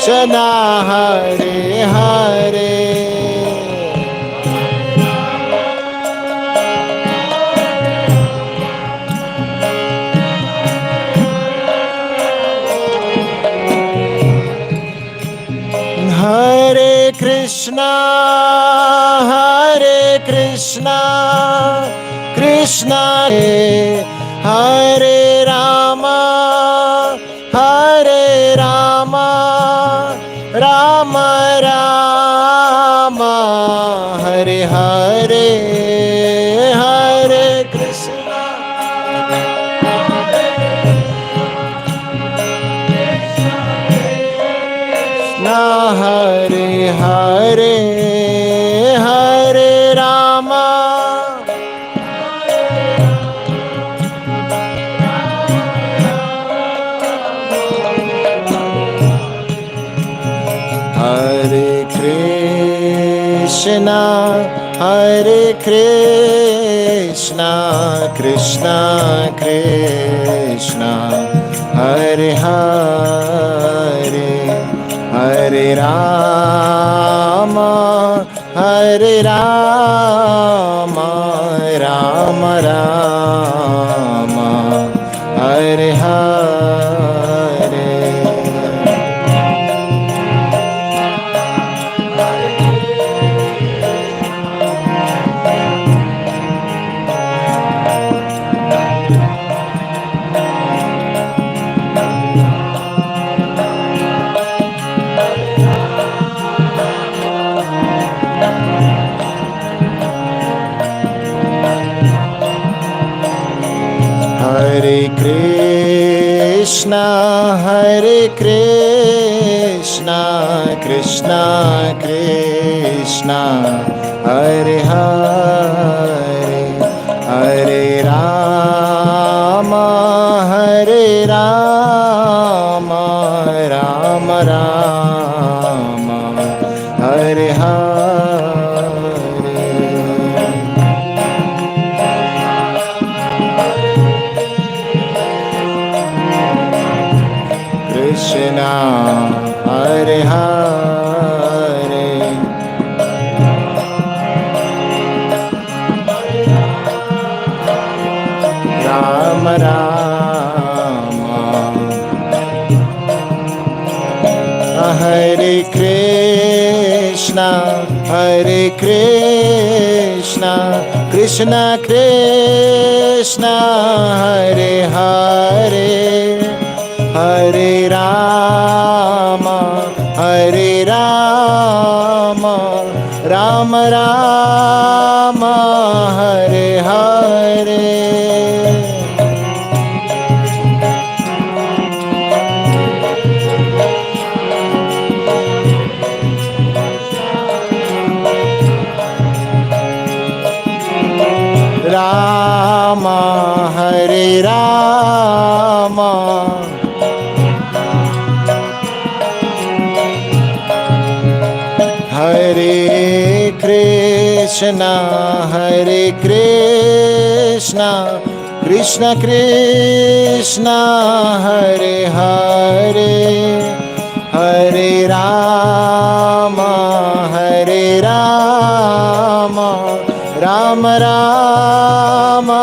Hare Hare. Hare Krishna, Krishna Hare Rama, Rama Rama, Hare Hare, Hare Krishna, Hare Hare, Hare Rama, Hare Krishna, Krishna Krishna, Hare Hare, Hare Rama, Rama Rama, Hare Hare. Hare Krishna, Krishna Krishna, Hare Hare, Hare Rama, Rama Rama, Hare Hare. Krishna, Hare Hare, Rama Rama, Hare Krishna, Krishna Krishna, Hare Hare, Hare Rama, Rama Rama, Hare Hare. Rama, Hare Rama, Hare Krishna, Krishna Krishna, Hare Hare, Hare Rama, Rama Rama,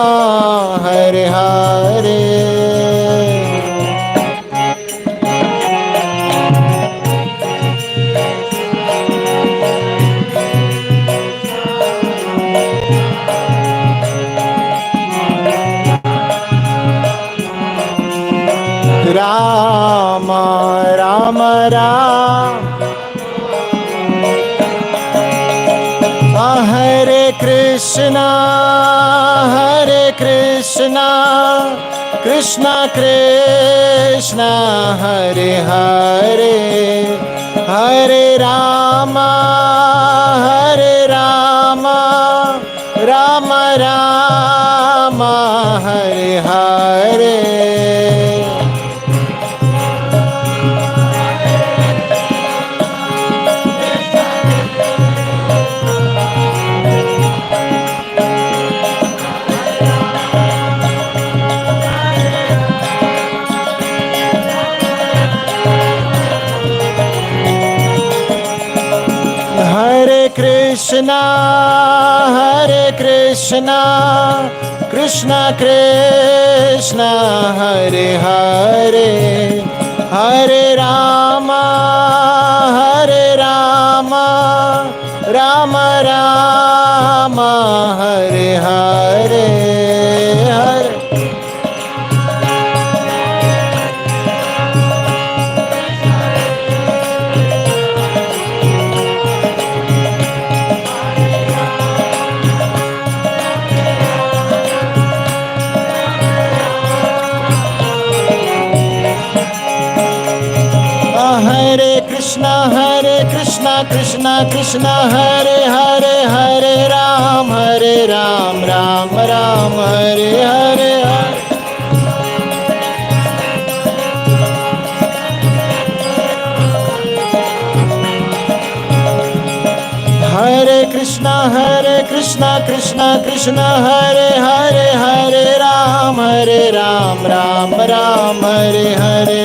Hare Hare. Rama, Rama Rama, Hare Krishna, Krishna Krishna, Hare Hare, Hare Rama, Rama Rama, Hare Hare. Krishna, Hare Krishna, Krishna Krishna, Hare Hare, Hare Rama, Hare Rama, Rama Rama, Hare Hare, Hare. Hare Krishna, Krishna Krishna, Hare Hare, Hare Ram, Ram Ram, Hare Hare, Hare. Hare Krishna, Krishna Krishna, Hare Hare, Hare Ram, Ram Ram, Hare Hare.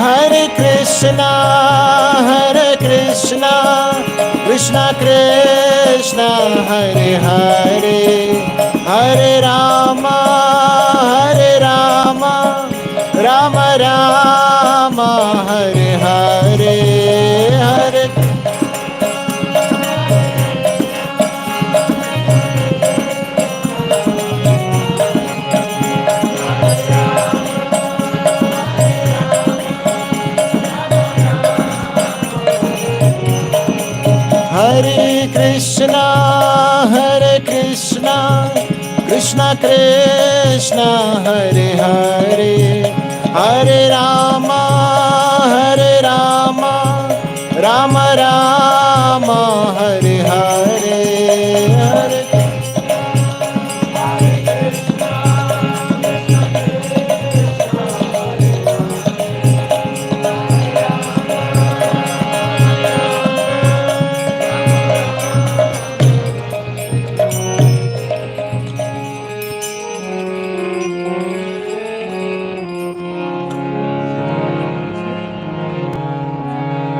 Hare Krishna, Krishna Krishna, Hare Hare, Hare Rama, Rama Rama, Hare Hare, Hare. Hare Krishna, Krishna Krishna, Hare Hare, Hare Rama, Rama Rama, Hare Hare, Hare. Hare Krishna,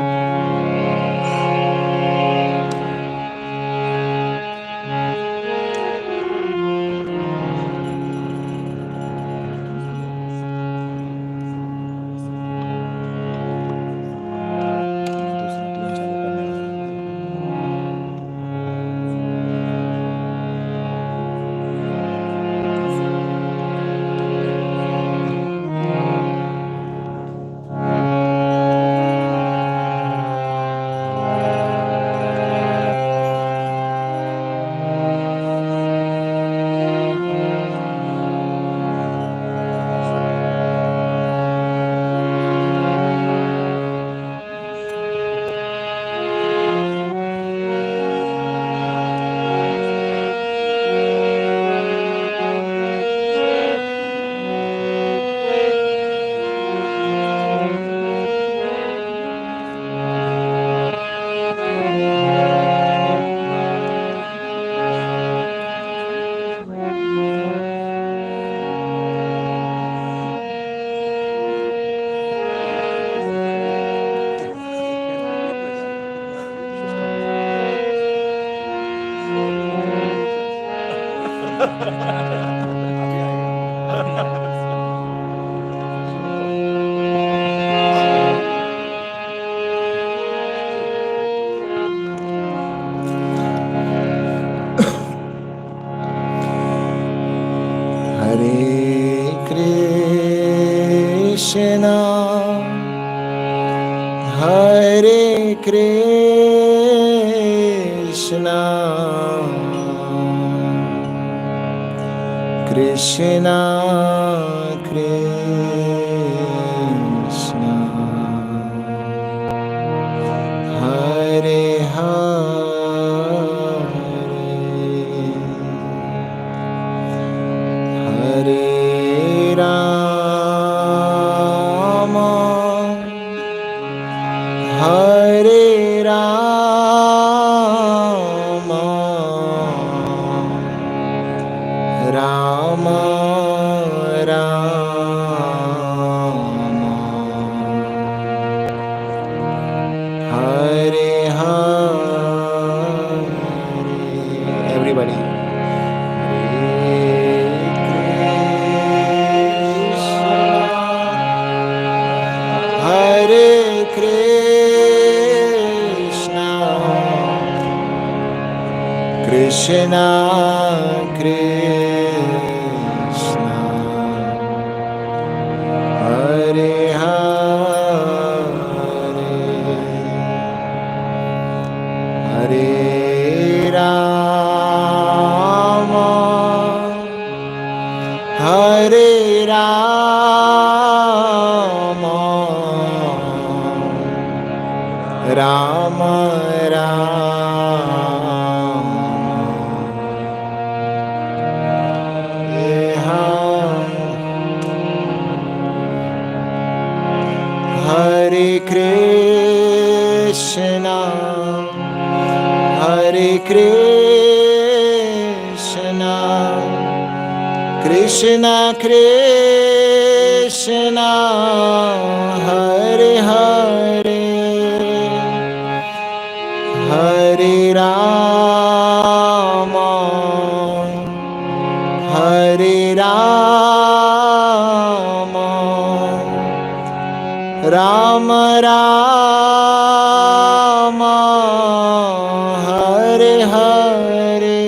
Hare Krishna, Krishna Krishna, Hare Hare, Hare Rama, Hare Rama, Rama Rama, Krishna, Hare Hare, Hare Rama, Hare Rama, Rama Hare Krishna, Hare Krishna, Krishna Krishna, Hare Hare, Hare Rama, Hare Rama, Rama Rama, Hare Hare,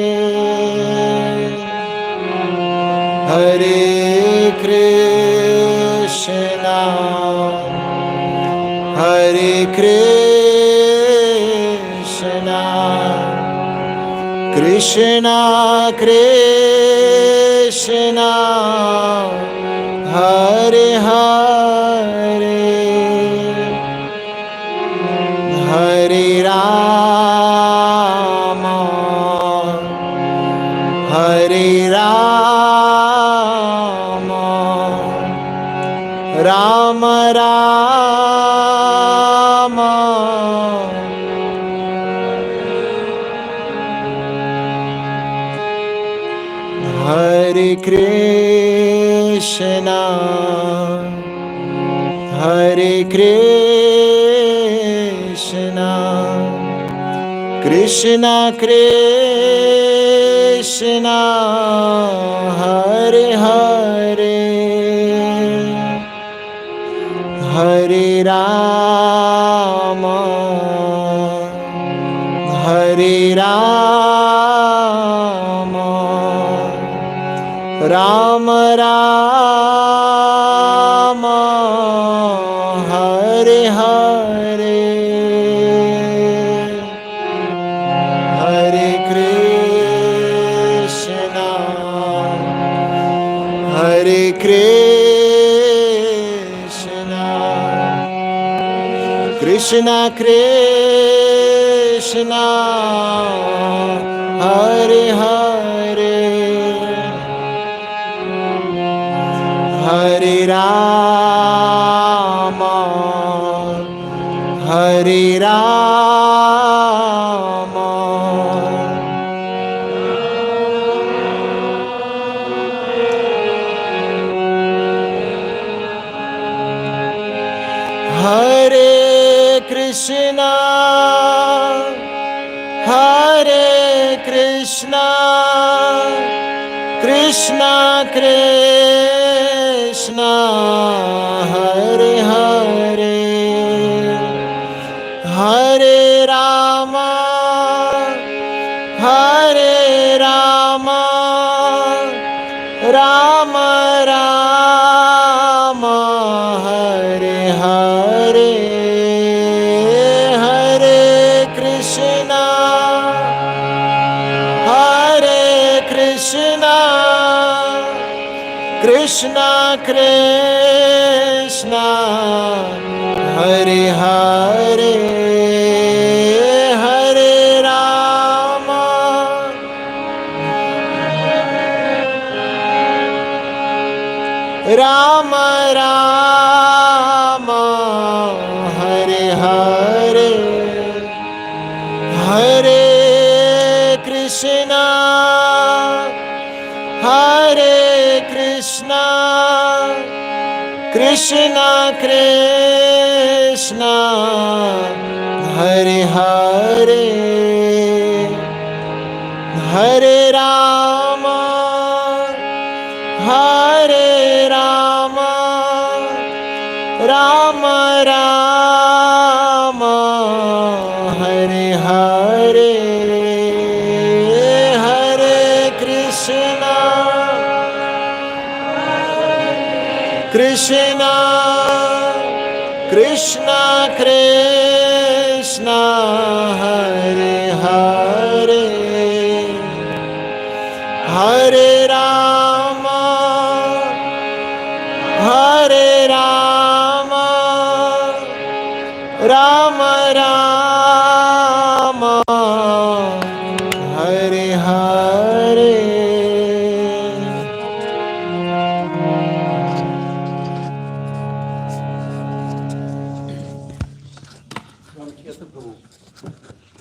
Hare Krishna, Hare Krishna, Krishna Krishna, Hare Hare, Hare Rama, Hare Rama, Rama Rama, Hare Krishna, Hare Krishna, Krishna Krishna, Hare Hare, Hare Rama, Hare Rama, Rama Rama, Hare Hare, Hare Krishna, Hare Krishna, Krishna Krishna, Hare Hare, Hare Rama, Hare Rama, Hare Krishna, Hare Krishna, Krishna Krishna, Hare Hare, Hare Rama, Hare Rama, Rama Rama, Hare Hare, Hare Krishna, Hare Krishna, Krishna Krishna, Hare Hare, Hare Rama, Rama Rama, Hare Hare, Hare Krishna, Hare Krishna, Krishna Krishna, Hare Hare, Hare Rama, Hare Rama, Rama Rama, Hare Hare, Hare Krishna Krishna Krishna Hare Hare Hare Rama Hare Rama Rama Rama Hare Hare.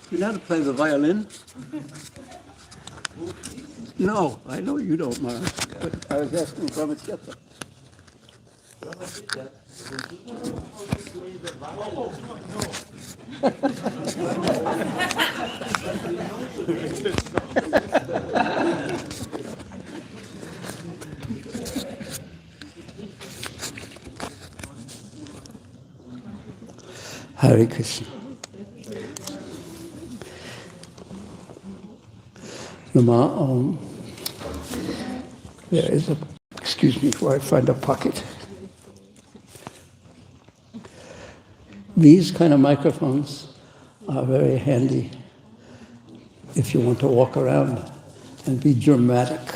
You know how to play the violin? No, I know you don't, Mara. But I was asking Brahmacharya. Hare Krishna. Nama there is a, excuse me before I find a pocket. These kind of microphones are very handy if you want to walk around and be dramatic.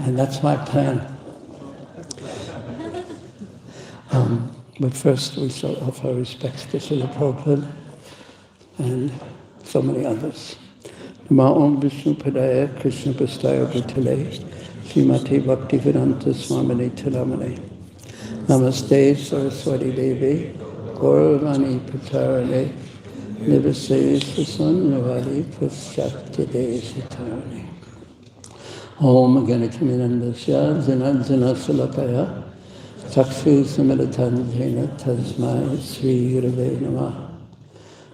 And that's my plan. But first we shall offer respects to Srila Prabhupada and so many others. Nama Om Vishnu Padaya Krishna Pastaya Bhutale Srimati Bhaktivedanta Swamini Tilamane Namaste Saraswati Devi Gauravani Pacharane Nivase Sasannavadi Paschakti Desitarane Om Ganataminandasya Zinanzana Sulakaya Chakshu Samilitanjena Tasmai Sri Gurave Namah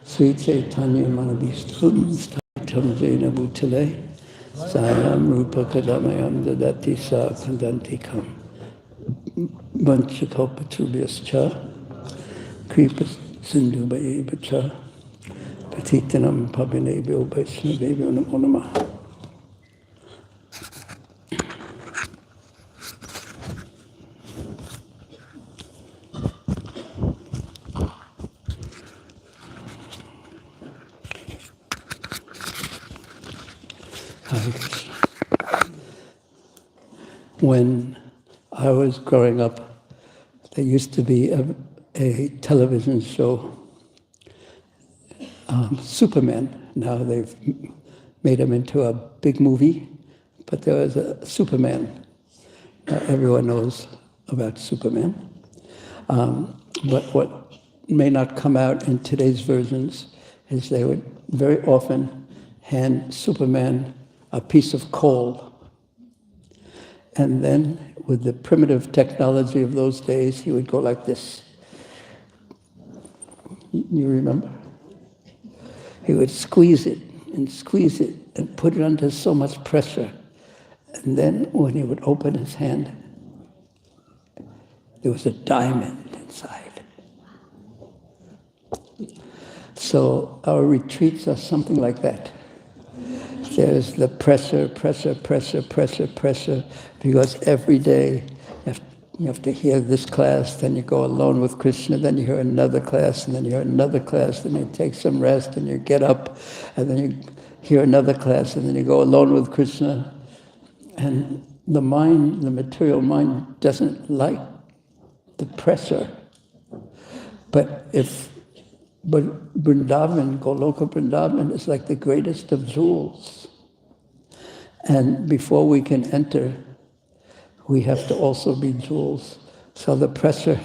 Sri Chaitanya Manabhishtam Tamjena Bhutale Sayam Rupa Kadamayam Dadati Sa Kandantikam Vanchakopatubhyascha Kripa Sindhu Bhayevacha Patitanam Pavinebhyo Vaishnavebhyo Namo Namah. When I was growing up, there used to be a television show, Superman. Now they've made him into a big movie, but there was a Superman. Everyone knows about Superman. But what may not come out in today's versions is they would very often hand Superman a piece of coal. And then, with the primitive technology of those days, he would go like this. You remember? He would squeeze it and put it under so much pressure. And then, when he would open his hand, there was a diamond inside. So our retreats are something like that. There's the pressure, because every day you have to hear this class, then you go alone with Krishna, then you hear another class, and then you hear another class, then you take some rest, and you get up, and then you hear another class, and then you go alone with Krishna. And the mind, the material mind, doesn't like the pressure. But Vrindavan, Goloka Vrindavan, is like the greatest of jewels. And before we can enter, we have to also be jewels. So the pressure,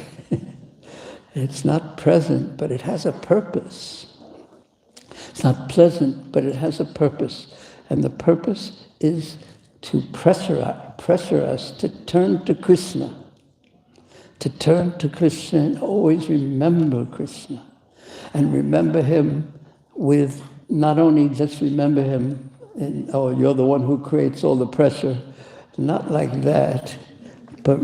it's not present, but it has a purpose. It's not pleasant, but it has a purpose. And the purpose is to pressure us to turn to Krishna. To turn to Krishna and always remember Krishna. And remember him with, not only just remember him, you're the one who creates all the pressure, not like that, but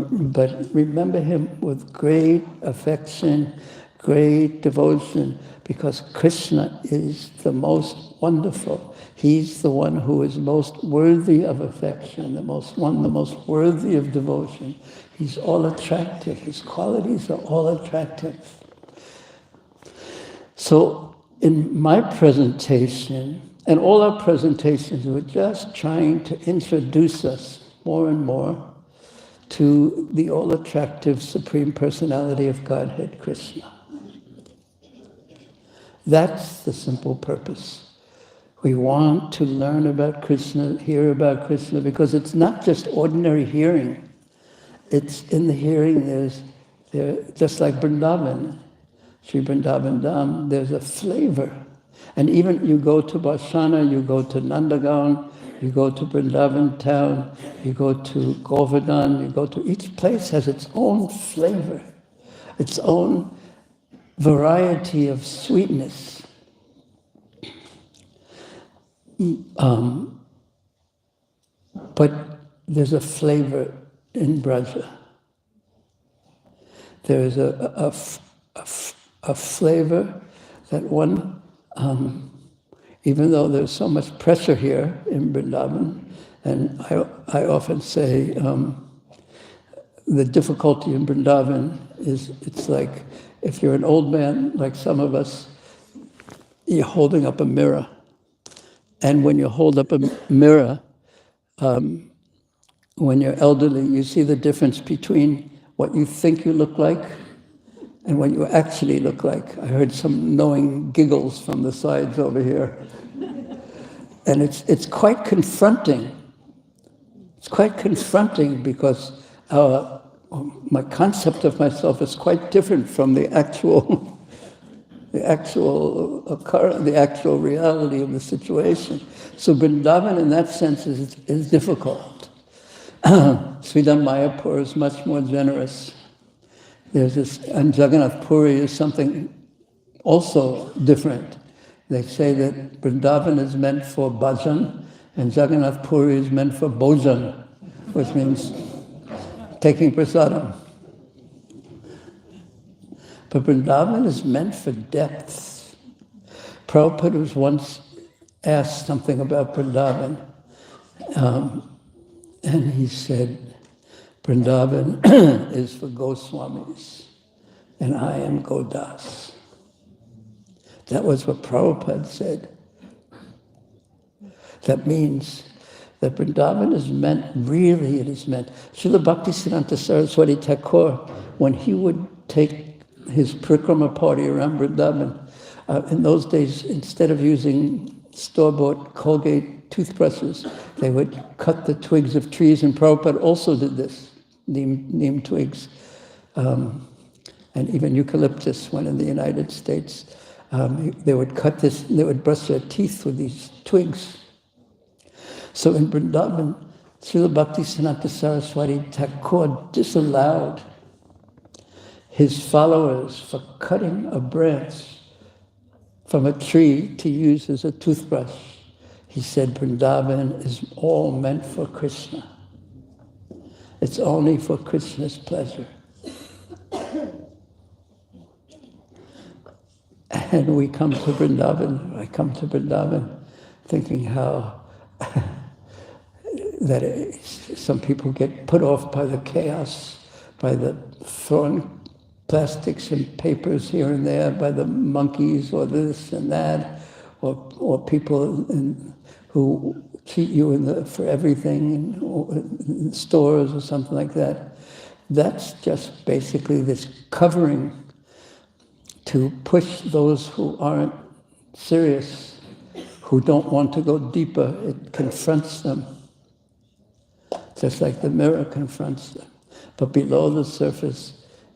remember him with great affection, great devotion, because Krishna is the most wonderful. He's the one who is most worthy of affection, the most worthy of devotion. He's all attractive. His qualities are all attractive. So in my presentation, and all our presentations, we're just trying to introduce us more and more to the all-attractive Supreme Personality of Godhead, Krishna. That's the simple purpose. We want to learn about Krishna, hear about Krishna, because it's not just ordinary hearing. It's in the hearing, just like Vrindavan, Sri Vrindavan Dham, there's a flavor. And even you go to Barshana, you go to Nandagaon, you go to Vrindavan town, you go to Govardhana, you go to, each place has its own flavor, its own variety of sweetness. But there's a flavor in Braja. There is a flavor that one, even though there's so much pressure here in Vrindavan, and I often say the difficulty in Vrindavan is, it's like if you're an old man, like some of us, you're holding up a mirror. And when you hold up a mirror, when you're elderly, you see the difference between what you think you look like and what you actually look like. I heard some knowing giggles from the sides over here. And it's quite confronting. It's quite confronting because my concept of myself is quite different from the actual reality of the situation. So Vrindavan in that sense is difficult. Sridham Mayapur is much more generous. There's this, and Jagannath Puri is something also different. They say that Vrindavan is meant for bhajan, and Jagannath Puri is meant for bhojan, which means taking prasadam. But Vrindavan is meant for depth. Prabhupada was once asked something about Vrindavan, and he said, Vrindavan is for Goswamis, and I am Godas. That was what Prabhupada said. That means that Vrindavan is meant, really it is meant. Srila Bhaktisiddhanta Saraswati Thakur, when he would take his parikrama party around Vrindavan, in those days, instead of using store-bought Colgate toothbrushes, they would cut the twigs of trees, and Prabhupada also did this, neem twigs, and even eucalyptus when in the United States. They would cut this, they would brush their teeth with these twigs. So in Vrindavan, Srila Bhaktisiddhanta Saraswati Thakur disallowed his followers for cutting a branch from a tree to use as a toothbrush. He said Vrindavan is all meant for Krishna. It's only for Krishna's pleasure. And we come to Vrindavan, I come to Vrindavan thinking how some people get put off by the chaos, by the throwing plastics and papers here and there, by the monkeys or this and that, or people who treat you for everything in stores or something like that. That's just basically this covering to push those who aren't serious, who don't want to go deeper. It confronts them, just like the mirror confronts them. But below the surface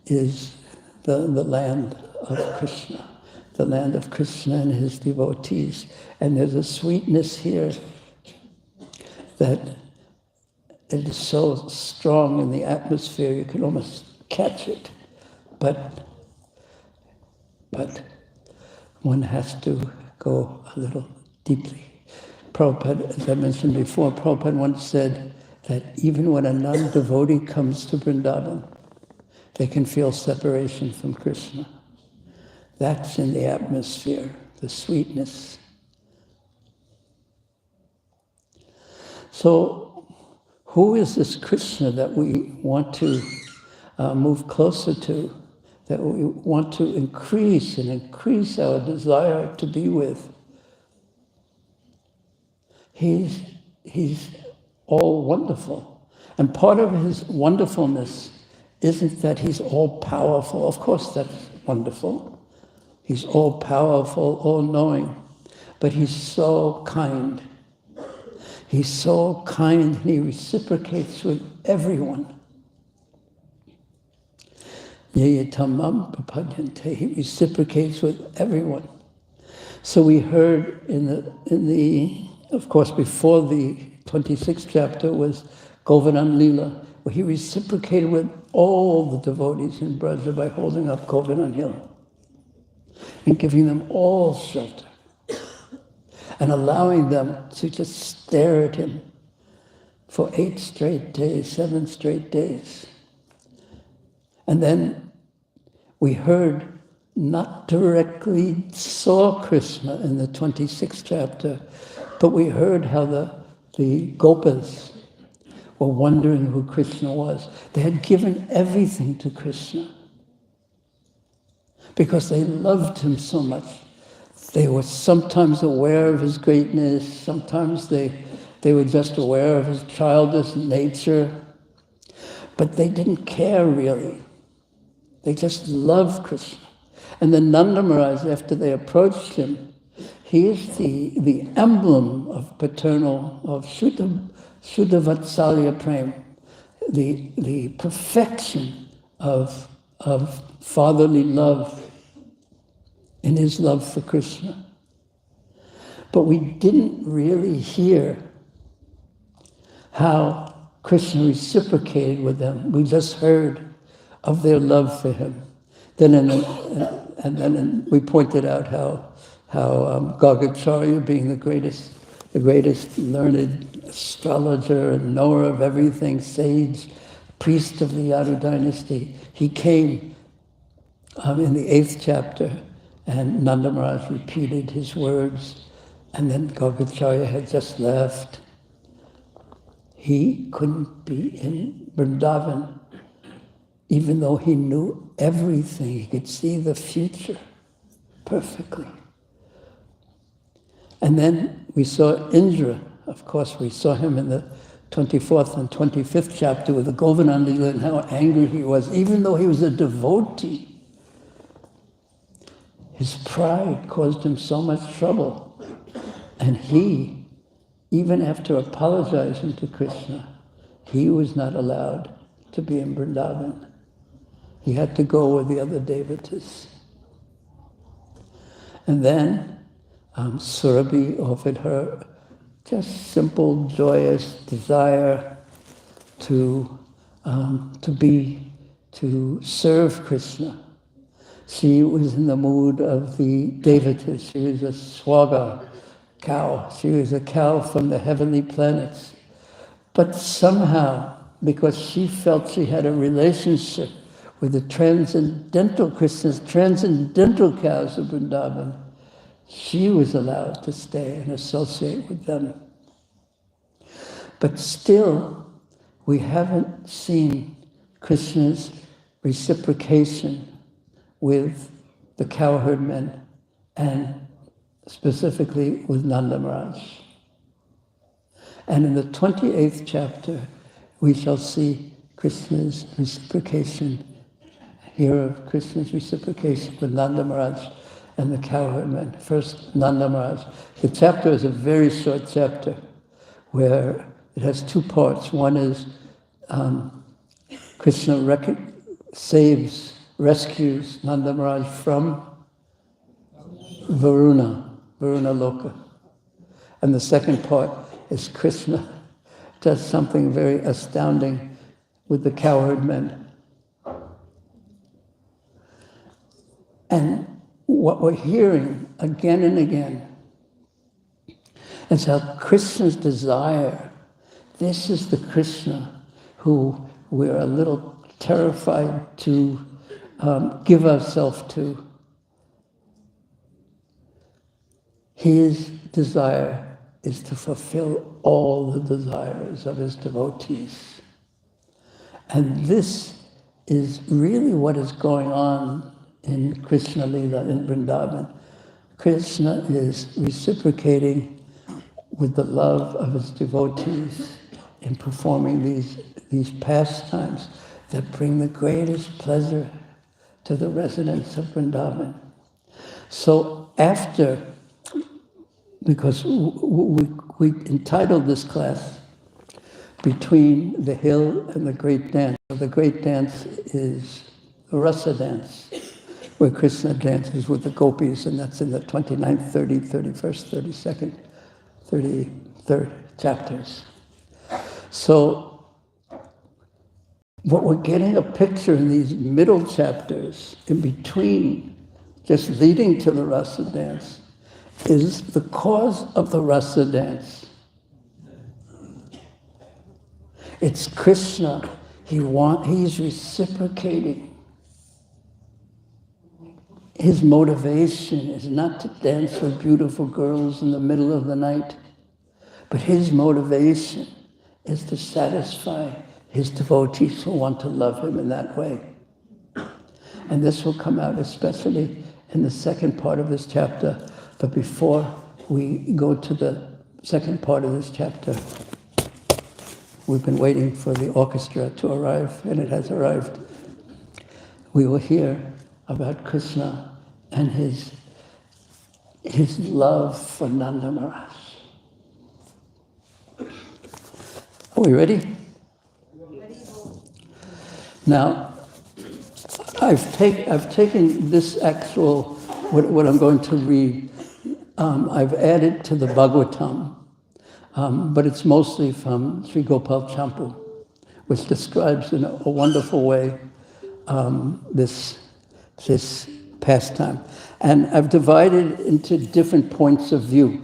is the land of Krishna, the land of Krishna and his devotees. And there's a sweetness here that it is so strong in the atmosphere, you can almost catch it. But one has to go a little deeply. Prabhupada, as I mentioned before, Prabhupada once said that even when a non-devotee comes to Vrindavan, they can feel separation from Krishna. That's in the atmosphere, the sweetness. So, who is this Krishna that we want to move closer to, that we want to increase and increase our desire to be with? He's all wonderful. And part of his wonderfulness isn't that he's all powerful. Of course, that's wonderful. He's all powerful, all knowing. But he's so kind. He's so kind, and he reciprocates with everyone. He reciprocates with everyone. So we heard in the of course, before the 26th chapter was Govardhana Lila, where he reciprocated with all the devotees in Braja by holding up Govardhana Hill and giving them all shelter and allowing them to just stare at him for 8 straight days, 7 straight days. And then we heard, not directly saw Krishna in the 26th chapter, but we heard how the Gopas were wondering who Krishna was. They had given everything to Krishna because they loved him so much. They were sometimes aware of his greatness, sometimes they were just aware of his childish nature, but they didn't care really. They just loved Krishna. And then Nanda Maharaj, after they approached him, he is the emblem of paternal, of Shuddha Vatsalya Prem, the perfection of fatherly love in his love for Krishna. But we didn't really hear how Krishna reciprocated with them. We just heard of their love for him. Then we pointed out how Gargacharya, being the greatest learned astrologer and knower of everything, sage, priest of the Yadu dynasty, he came in the 8th chapter, and Nanda Maharaj repeated his words, and then Gargacharya had just left. He couldn't be in Vrindavan, even though he knew everything. He could see the future perfectly. And then we saw Indra. Of course, we saw him in the 24th and 25th chapter with the Govardhana Lila and how angry he was, even though he was a devotee. His pride caused him so much trouble. And he, even after apologizing to Krishna, he was not allowed to be in Vrindavan. He had to go with the other devatas. And then Surabhi offered her just simple, joyous desire to serve Krishna. She was in the mood of the devatas. She was a swaga cow. She was a cow from the heavenly planets. But somehow, because she felt she had a relationship with the transcendental Krishnas, transcendental cows of Vrindavan, she was allowed to stay and associate with them. But still, we haven't seen Krishna's reciprocation with the cowherd men, and specifically with Nanda Maharaj. And in the 28th chapter, we shall see Krishna's reciprocation, hear of Krishna's reciprocation with Nanda Maharaj and the cowherd men. First, Nanda Maharaj. The chapter is a very short chapter where it has 2 parts. One is Krishna rescues Nanda Maharaj from Varuna Loka. And the second part is Krishna does something very astounding with the cowherd men. And what we're hearing again and again is how Krishna's desire, this is the Krishna who we're a little terrified to give ourselves to. His desire is to fulfill all the desires of his devotees. And this is really what is going on in Krishna Lila in Vrindavan. Krishna is reciprocating with the love of his devotees in performing these pastimes that bring the greatest pleasure to the residents of Vrindavan. So after, because we entitled this class Between the Hill and the Great Dance. The Great Dance is the Rasa dance, where Krishna dances with the gopis, and that's in the 29th, 30th, 31st, 32nd, 33rd chapters. So what we're getting a picture in these middle chapters, in between, just leading to the Rasa dance, is the cause of the Rasa dance. It's Krishna. He's reciprocating. His motivation is not to dance with beautiful girls in the middle of the night, but his motivation is to satisfy his devotees who want to love him in that way. And this will come out especially in the second part of this chapter. But before we go to the second part of this chapter, we've been waiting for the orchestra to arrive, and it has arrived. We will hear about Krishna and his love for Nanda Maharaj. Are we ready? Now, I've taken this actual, what I'm going to read, I've added to the Bhagavatam, but it's mostly from Sri Gopal Champu, which describes in a wonderful way this pastime. And I've divided into different points of view.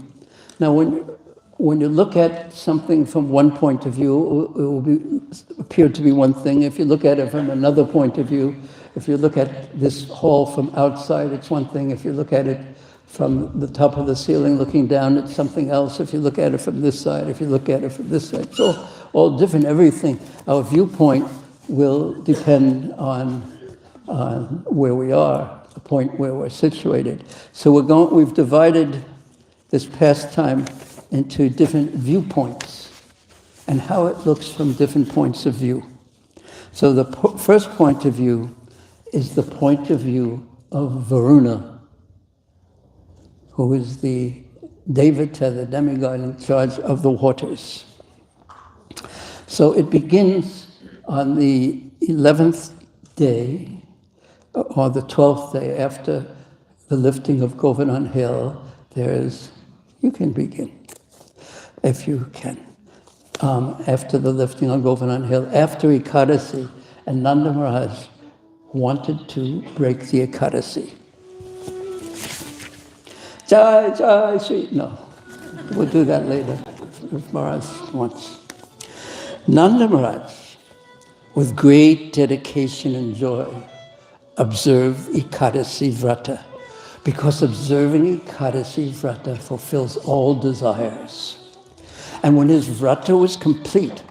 Now, when you look at something from one point of view, it will appear to be one thing. If you look at it from another point of view, if you look at this hall from outside, it's one thing. If you look at it from the top of the ceiling looking down, it's something else. If you look at it from this side, if you look at it from this side, it's all different, everything. Our viewpoint will depend on where we are, the point where we're situated. So we've divided this pastime into different viewpoints and how it looks from different points of view. So the first point of view is the point of view of Varuna, who is the Devata, the demigod in charge of the waters. So it begins on the 11th day, or the 12th day after the lifting of Govardhana Hill. You can begin, if you can. After the lifting of Govardhana Hill, after Ekadasi, and Nanda Maharaj wanted to break the Ekadasi. Jai, Jai, Shri. No, we'll do that later, if Maharaj wants. Nanda Maharaj, with great dedication and joy, observed Ekadasi Vrata, because observing Ekadasi Vrata fulfills all desires. And when his Vrata was complete,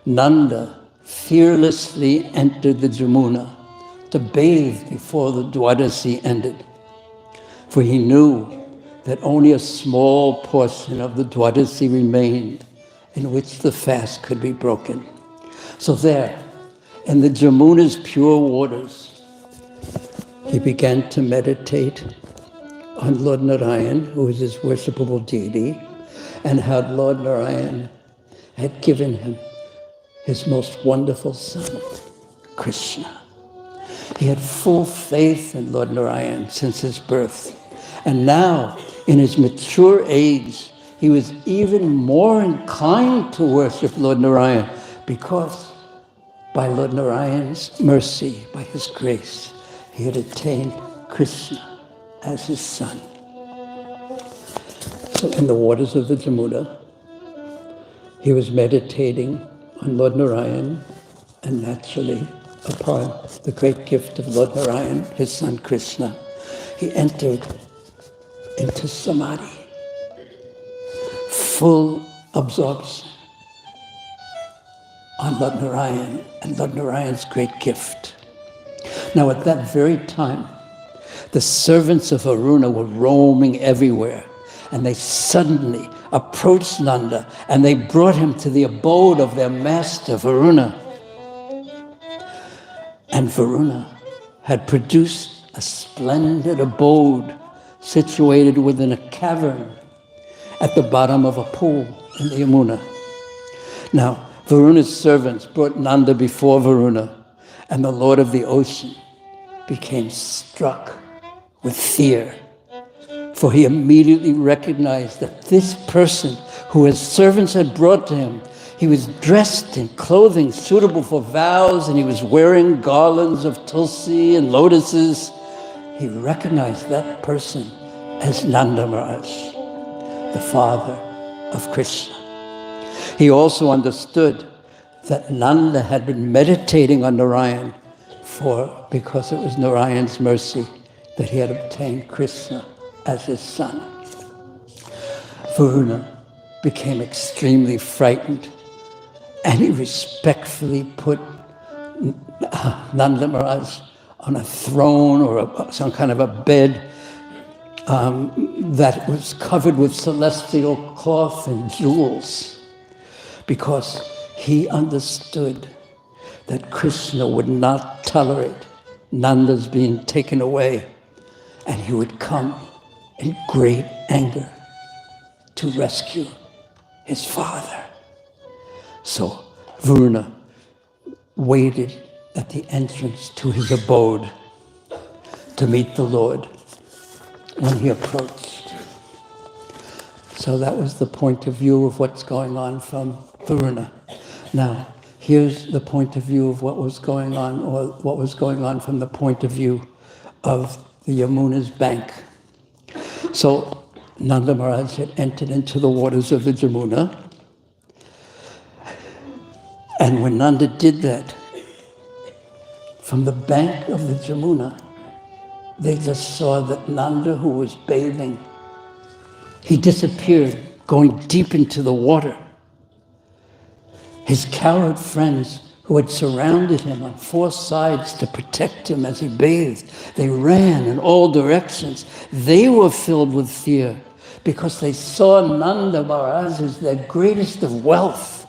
Nanda fearlessly entered the Jamuna to bathe before the Dwadasi ended. For he knew that only a small portion of the Dwadasi remained in which the fast could be broken. So there, in the Jamuna's pure waters, he began to meditate on Lord Narayan, who is his worshipable deity, and how Lord Narayan had given him his most wonderful son, Krishna. He had full faith in Lord Narayan since his birth. And now, in his mature age, he was even more inclined to worship Lord Narayan, because by Lord Narayan's mercy, by his grace, he had attained Krishna as his son. So in the waters of the Jamuna, he was meditating on Lord Narayan, and naturally upon the great gift of Lord Narayan, his son Krishna. He entered into samadhi, full absorption on Lord Narayan and Lord Narayan's great gift. Now at that very time, the servants of Varuna were roaming everywhere, and they suddenly approached Nanda, and they brought him to the abode of their master, Varuna. And Varuna had produced a splendid abode situated within a cavern at the bottom of a pool in the Yamuna. Now, Varuna's servants brought Nanda before Varuna, and the Lord of the ocean became struck with fear, for he immediately recognized that this person who his servants had brought to him, he was dressed in clothing suitable for vows, and he was wearing garlands of tulsi and lotuses. He recognized that person as Nanda Maharaj, the father of Krishna. He also understood that Nanda had been meditating on Narayan because it was Narayan's mercy that he had obtained Krishna as his son. Varuna became extremely frightened, and he respectfully put Nanda Maharaj on a throne or some kind of a bed that was covered with celestial cloth and jewels, because he understood that Krishna would not tolerate Nanda's being taken away, and he would come in great anger to rescue his father. So Varuna waited at the entrance to his abode to meet the Lord when he approached. So that was the point of view of what's going on from Varuna. Now, here's the point of view of what was going on, or what was going on from the point of view of the Yamuna's bank. So Nanda Maharaj had entered into the waters of the Yamuna, and when Nanda did that, from the bank of the Yamuna, they just saw that Nanda, who was bathing, he disappeared, going deep into the water. His coward friends, who had surrounded him on four sides to protect him as he bathed, they ran in all directions. They were filled with fear because they saw Nanda Maharaj as their greatest of wealth.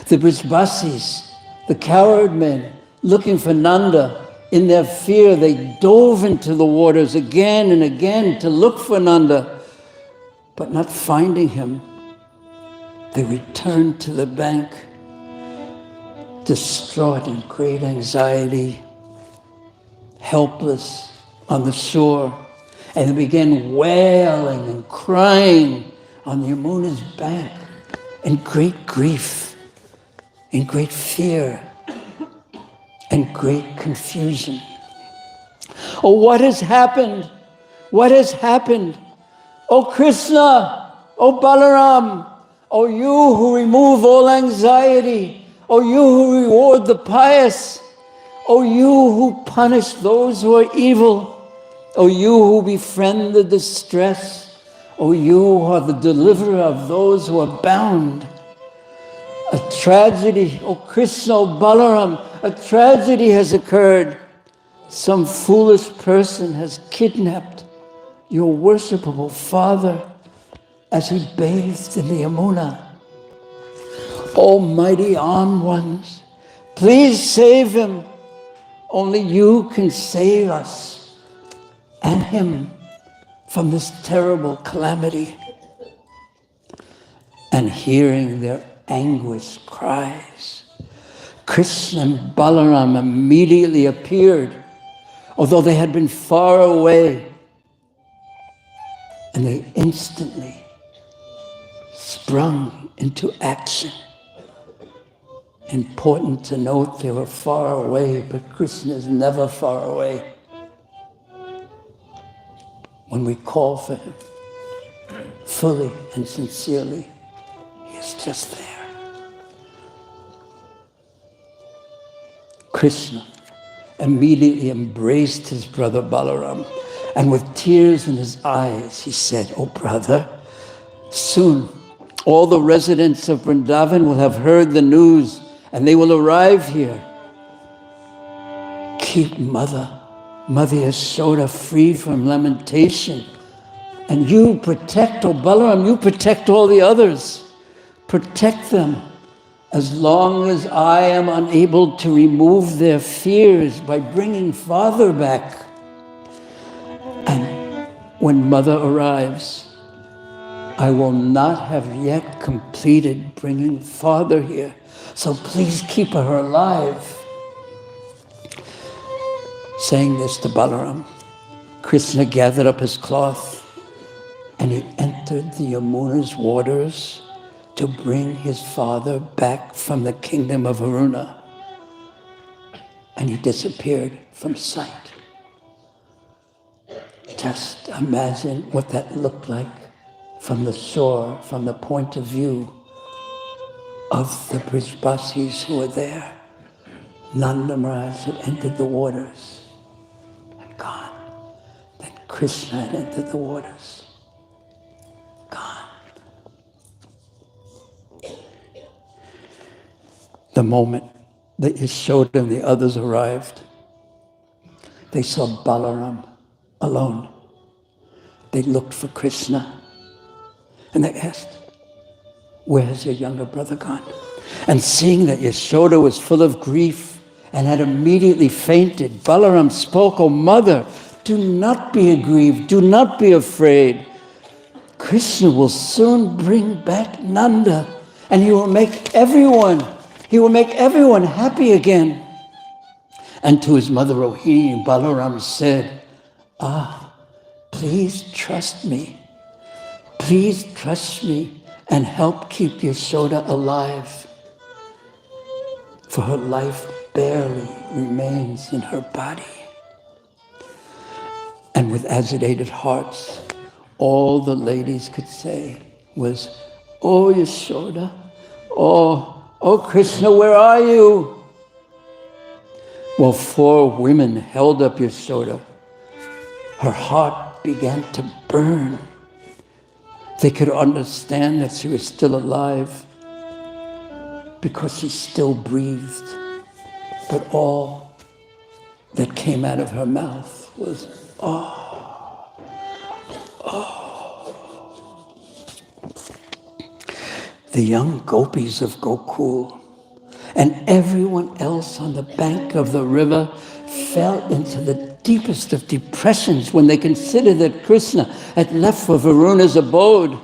The Brijbasis, the coward men, looking for Nanda, in their fear, they dove into the waters again and again to look for Nanda, but not finding him, they returned to the bank, distraught in great anxiety, helpless on the shore, and they began wailing and crying on the Yamuna's bank in great grief, in great fear, and great confusion. Oh, what has happened? What has happened? Oh, Krishna! Oh, Balaram! Oh, you who remove all anxiety! Oh, you who reward the pious! Oh, you who punish those who are evil! Oh, you who befriend the distressed! Oh, you who are the deliverer of those who are bound! A tragedy, oh Krishna, oh Balaram, a tragedy has occurred. Some foolish person has kidnapped your worshipable father as he bathed in the Yamuna. Almighty armed ones, please save him. Only you can save us and him from this terrible calamity. And hearing their anguished cries, Krishna and Balaram immediately appeared, although they had been far away, and they instantly sprung into action. Important to note, they were far away, but Krishna is never far away. When we call for him fully and sincerely, he is just there. Krishna immediately embraced his brother Balaram And with tears in his eyes, he said, "Oh, brother, soon all the residents of Vrindavan will have heard the news and they will arrive here. Keep Mother Yashoda free from lamentation. And you protect, oh Balaram, you protect all the others. Protect them as long as I am unable to remove their fears by bringing Father back. And when Mother arrives, I will not have yet completed bringing Father here. So please keep her alive." Saying this to Balaram, Krishna gathered up his cloth and he entered the Yamuna's waters to bring his father back from the kingdom of Varuna. And he disappeared from sight. Just imagine what that looked like from the shore, from the point of view of the Brijbasis who were there. Nanda Maharaj had entered the waters and gone. Then Krishna had entered the waters, gone. The moment that Yashoda and the others arrived, they saw Balaram alone. They looked for Krishna and they asked, "Where has your younger brother gone?" And seeing that Yashoda was full of grief and had immediately fainted, Balaram spoke, "Oh mother, do not be aggrieved, do not be afraid. Krishna will soon bring back Nanda and he will make everyone happy again." And to his mother Rohini, Balaram said, please trust me. Please trust me and help keep Yashoda alive. For her life barely remains in her body. And with agitated hearts, all the ladies could say was, "Oh Yashoda, oh Krishna, where are you?" While 4 women held up Yashoda, her heart began to burn. They could understand that she was still alive because she still breathed. But all that came out of her mouth was, "Oh, oh." The young gopis of Gokul and everyone else on the bank of the river fell into the deepest of depressions when they considered that Krishna had left for Varuna's abode.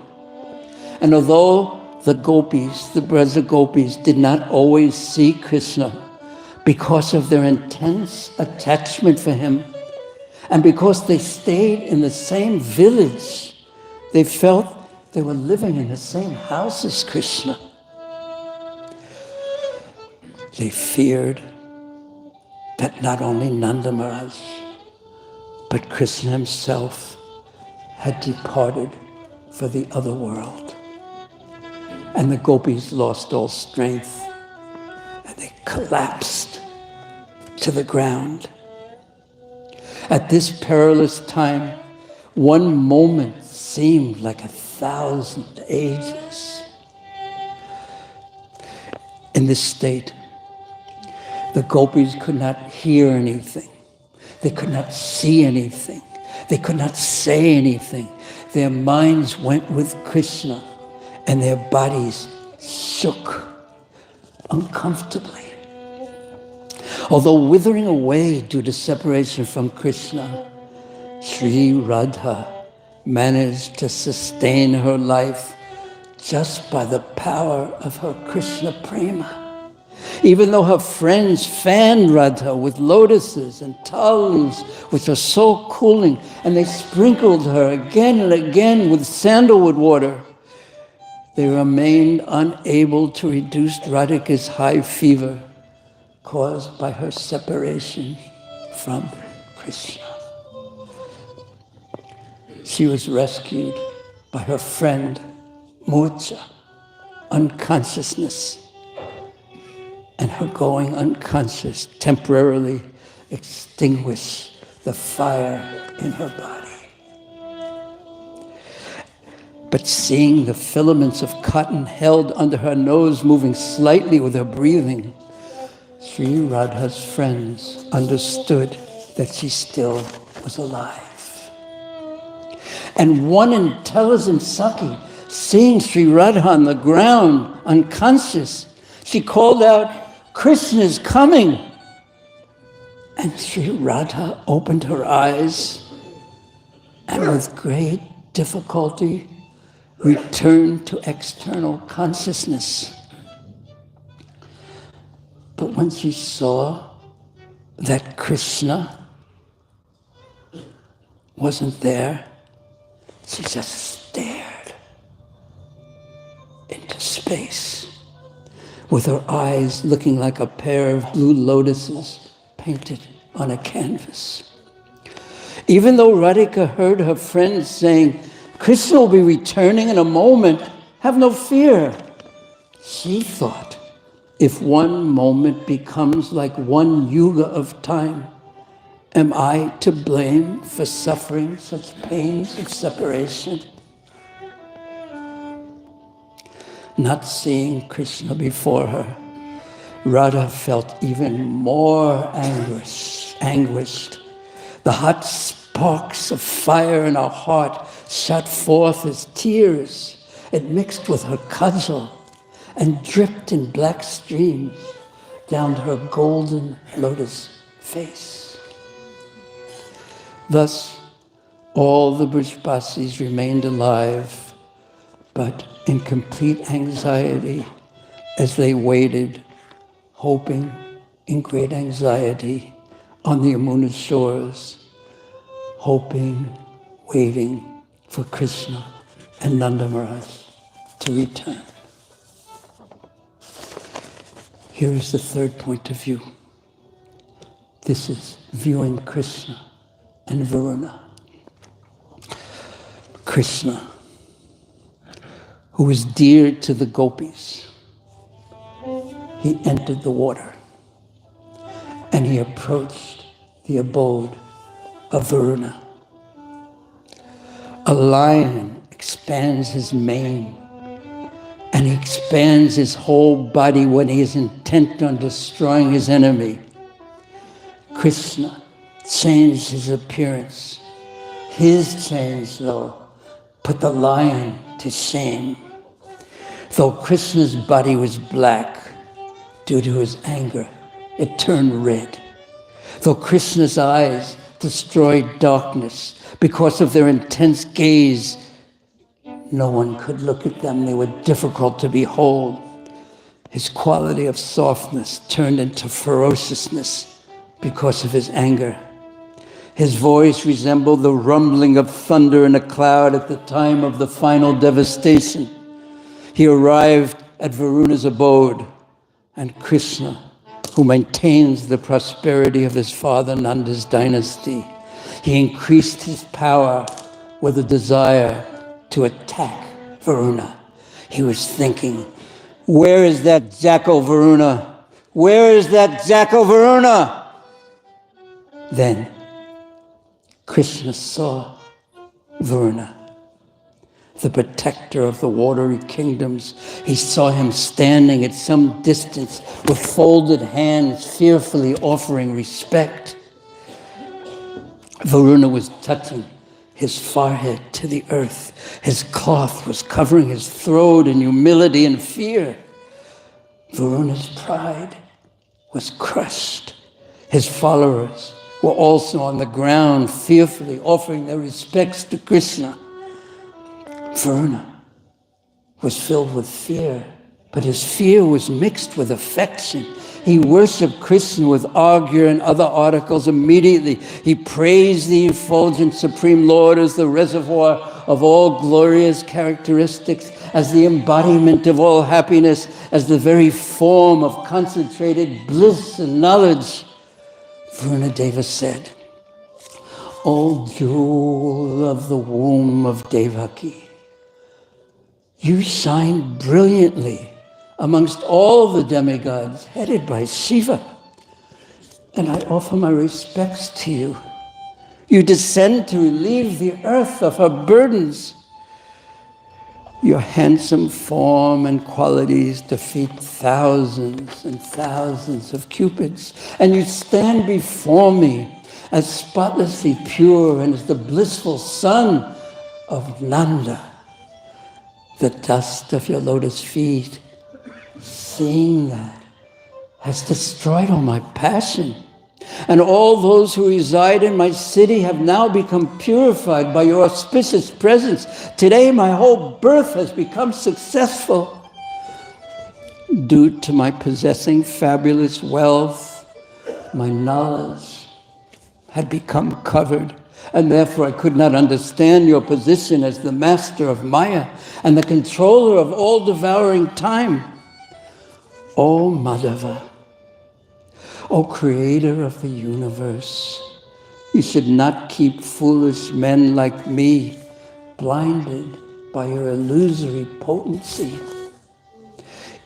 And although the gopis, the Braja gopis, did not always see Krishna because of their intense attachment for him, and because they stayed in the same village, they felt they were living in the same house as Krishna. They feared that not only Nanda Maharaj, but Krishna himself had departed for the other world. And the gopis lost all strength and they collapsed to the ground. At this perilous time, one moment seemed like 1,000 ages. In this state, the gopis could not hear anything. They could not see anything. They could not say anything. Their minds went with Krishna and their bodies shook uncomfortably. Although withering away due to separation from Krishna, Sri Radha managed to sustain her life just by the power of her Krishna prema. Even though her friends fanned Radha with lotuses and tal leaves, which are so cooling, and they sprinkled her again and again with sandalwood water, they remained unable to reduce Radhika's high fever caused by her separation from Krishna. She was rescued by her friend Murcha, unconsciousness, and her going unconscious temporarily extinguished the fire in her body. But seeing the filaments of cotton held under her nose moving slightly with her breathing, Sri Radha's friends understood that she still was alive. And one intelligent Saki, seeing Sri Radha on the ground, unconscious, she called out, "Krishna is coming!" And Sri Radha opened her eyes and with great difficulty returned to external consciousness. But when she saw that Krishna wasn't there, she just stared into space with her eyes looking like a pair of blue lotuses painted on a canvas. Even though Radhika heard her friends saying, "Krishna will be returning in a moment, have no fear," she thought, if one moment becomes like one yuga of time, am I to blame for suffering such pains of separation? Not seeing Krishna before her, Radha felt even more anguished. The hot sparks of fire in her heart shot forth as tears. It mixed with her kajal and dripped in black streams down her golden lotus face. Thus, all the Brijbasis remained alive, but in complete anxiety as they waited, hoping in great anxiety on the Yamuna shores, hoping, waiting for Krishna and Nanda Maharaj to return. Here is the third point of view. This is viewing Krishna and Varuna. Krishna, who was dear to the gopis, he entered the water and he approached the abode of Varuna. A lion expands his mane and he expands his whole body when he is intent on destroying his enemy. Krishna changed his appearance. His change, though, put the lion to shame. Though Krishna's body was black due to his anger, it turned red. Though Krishna's eyes destroyed darkness because of their intense gaze, no one could look at them. They were difficult to behold. His quality of softness turned into ferociousness because of his anger. His voice resembled the rumbling of thunder in a cloud at the time of the final devastation. He arrived at Varuna's abode, and Krishna, who maintains the prosperity of his father Nanda's dynasty, he increased his power with a desire to attack Varuna. He was thinking, where is that jackal Varuna? Where is that jackal Varuna? Then Krishna saw Varuna, the protector of the watery kingdoms. He saw him standing at some distance with folded hands, fearfully offering respect. Varuna was touching his forehead to the earth. His cloth was covering his throat in humility and fear. Varuna's pride was crushed. His followers were also on the ground, fearfully offering their respects to Krishna. Varuna was filled with fear, but his fear was mixed with affection. He worshipped Krishna with arghya and other articles immediately. He praised the effulgent Supreme Lord as the reservoir of all glorious characteristics, as the embodiment of all happiness, as the very form of concentrated bliss and knowledge. Varunadeva said, "O jewel of the womb of Devaki, you shine brilliantly amongst all the demigods headed by Shiva, and I offer my respects to you. You descend to relieve the earth of her burdens. Your handsome form and qualities defeat thousands and thousands of cupids, and you stand before me as spotlessly pure and as the blissful son of Nanda. The dust of your lotus feet, seeing that, has destroyed all my passion. And all those who reside in my city have now become purified by your auspicious presence. Today my whole birth has become successful. Due to my possessing fabulous wealth, my knowledge had become covered, and therefore I could not understand your position as the master of Maya and the controller of all devouring time. O Madhava, O creator of the universe, you should not keep foolish men like me blinded by your illusory potency.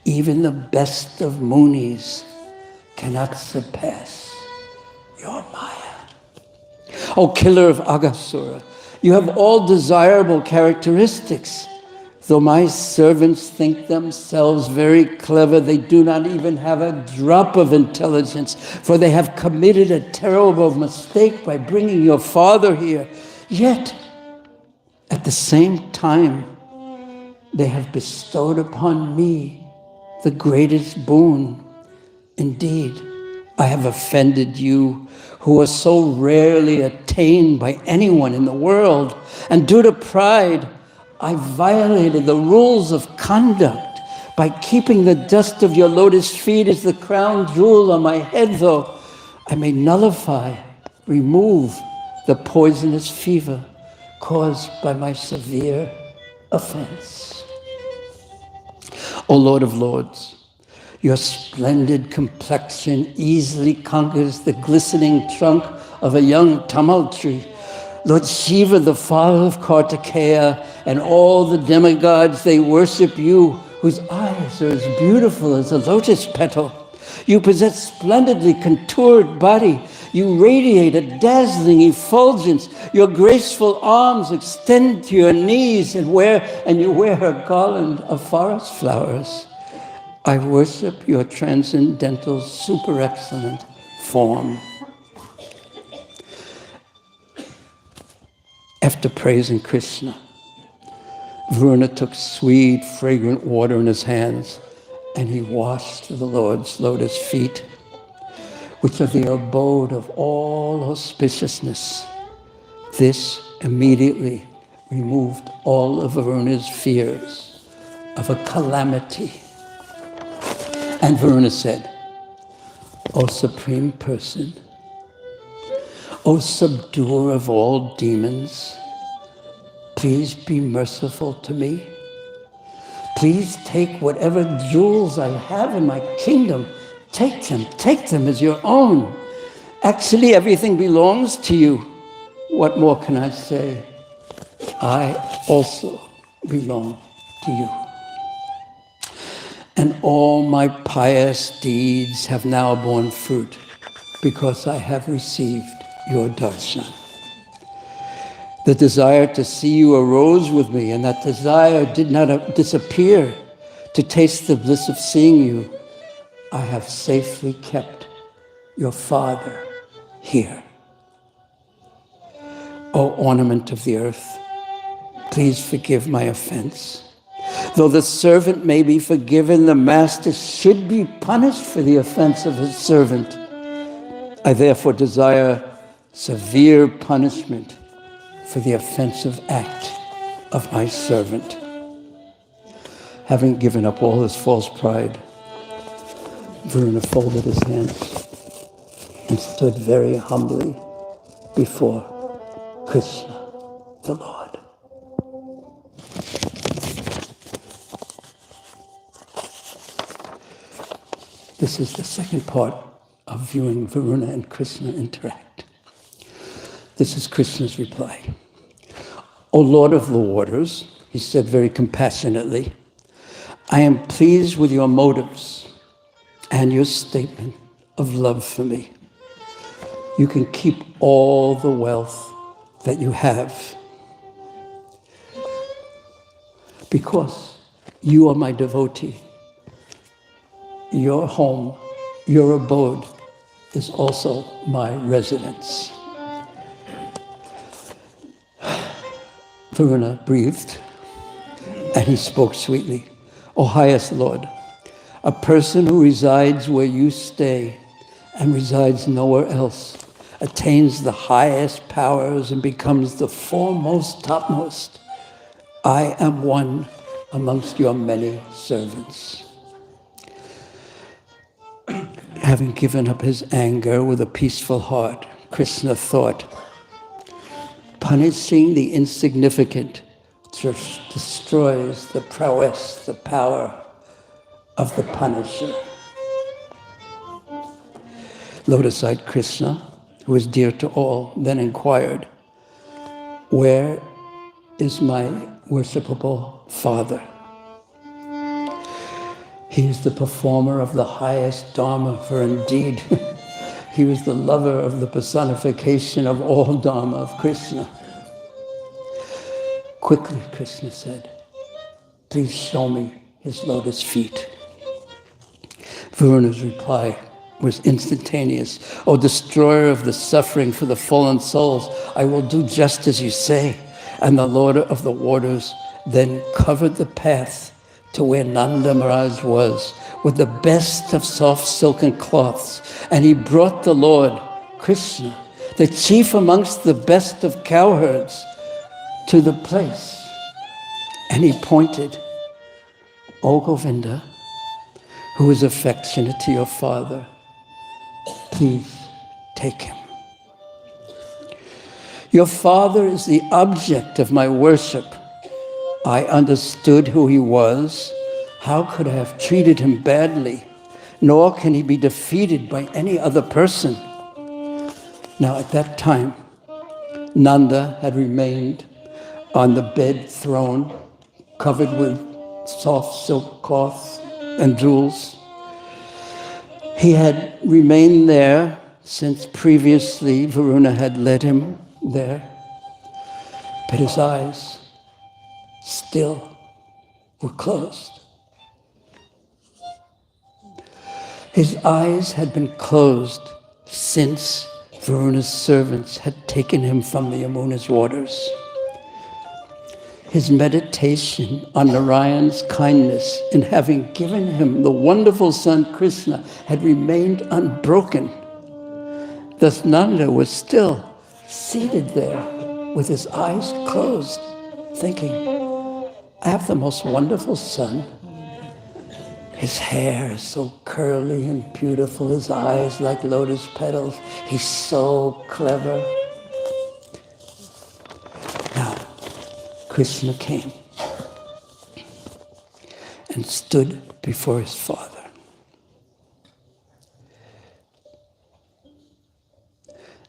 Even the best of Munis cannot surpass your Maya. O killer of Aghasura, you have all desirable characteristics. Though my servants think themselves very clever, they do not even have a drop of intelligence, for they have committed a terrible mistake by bringing your father here. Yet, at the same time, they have bestowed upon me the greatest boon. Indeed, I have offended you, who are so rarely attained by anyone in the world, and due to pride, I violated the rules of conduct by keeping the dust of your lotus feet as the crown jewel on my head, though I may remove the poisonous fever caused by my severe offense. O Lord of Lords, your splendid complexion easily conquers the glistening trunk of a young tamal tree. Lord Shiva, the father of Kartikeya, and all the demigods, they worship you, whose eyes are as beautiful as a lotus petal. You possess splendidly contoured body. You radiate a dazzling effulgence. Your graceful arms extend to your knees, and you wear a garland of forest flowers. I worship your transcendental, super excellent form. After praising Krishna, Varuna took sweet, fragrant water in his hands, and he washed the Lord's lotus feet, which are the abode of all auspiciousness. This immediately removed all of Varuna's fears of a calamity. And Varuna said, O Supreme Person, O subduer of all demons, please be merciful to me. Please take whatever jewels I have in my kingdom. Take them as your own. Actually, everything belongs to you. What more can I say? I also belong to you. And all my pious deeds have now borne fruit because I have received your darshan. The desire to see you arose with me, and that desire did not disappear. To taste the bliss of seeing you, I have safely kept your father here. O ornament of the earth, please forgive my offense. Though the servant may be forgiven, the master should be punished for the offense of his servant. I therefore desire severe punishment for the offensive act of my servant. Having given up all his false pride, Varuna folded his hands and stood very humbly before Krishna, the Lord. This is the second part of viewing Varuna and Krishna interact. This is Krishna's reply. O Lord of the waters, he said very compassionately, I am pleased with your motives and your statement of love for me. You can keep all the wealth that you have. because you are my devotee. Your home, your abode is also my residence. Varuna breathed, and he spoke sweetly. O highest Lord, a person who resides where you stay and resides nowhere else attains the highest powers and becomes the foremost, topmost. I am one amongst your many servants. Having given up his anger with a peaceful heart, Krishna thought, punishing the insignificant destroys the prowess, the power of the punisher. Lotus-eyed Krishna, who is dear to all, then inquired, where is my worshipable father? He is the performer of the highest dharma, for indeed, he was the lover of the personification of all dharma of Krishna. Quickly, Krishna said, please show me his lotus feet. Varuna's reply was instantaneous. O destroyer of the suffering for the fallen souls, I will do just as you say. And the Lord of the waters then covered the path to where Nanda Maharaj was with the best of soft silken cloths. And he brought the Lord, Krishna, the chief amongst the best of cowherds, to the place. And he pointed, O Govinda, who is affectionate to your father, please take him. Your father is the object of my worship. I understood who he was. How could I have treated him badly? Nor can he be defeated by any other person. Now at that time, Nanda had remained on the bed throne, covered with soft silk cloths and jewels. He had remained there since previously Varuna had led him there, but his eyes still were closed. His eyes had been closed since Varuna's servants had taken him from the Yamuna's waters. His meditation on Narayan's kindness in having given him the wonderful son Krishna had remained unbroken. Thus Nanda was still seated there with his eyes closed, thinking, I have the most wonderful son. His hair is so curly and beautiful, his eyes like lotus petals. He's so clever. Now, Krishna came and stood before his father.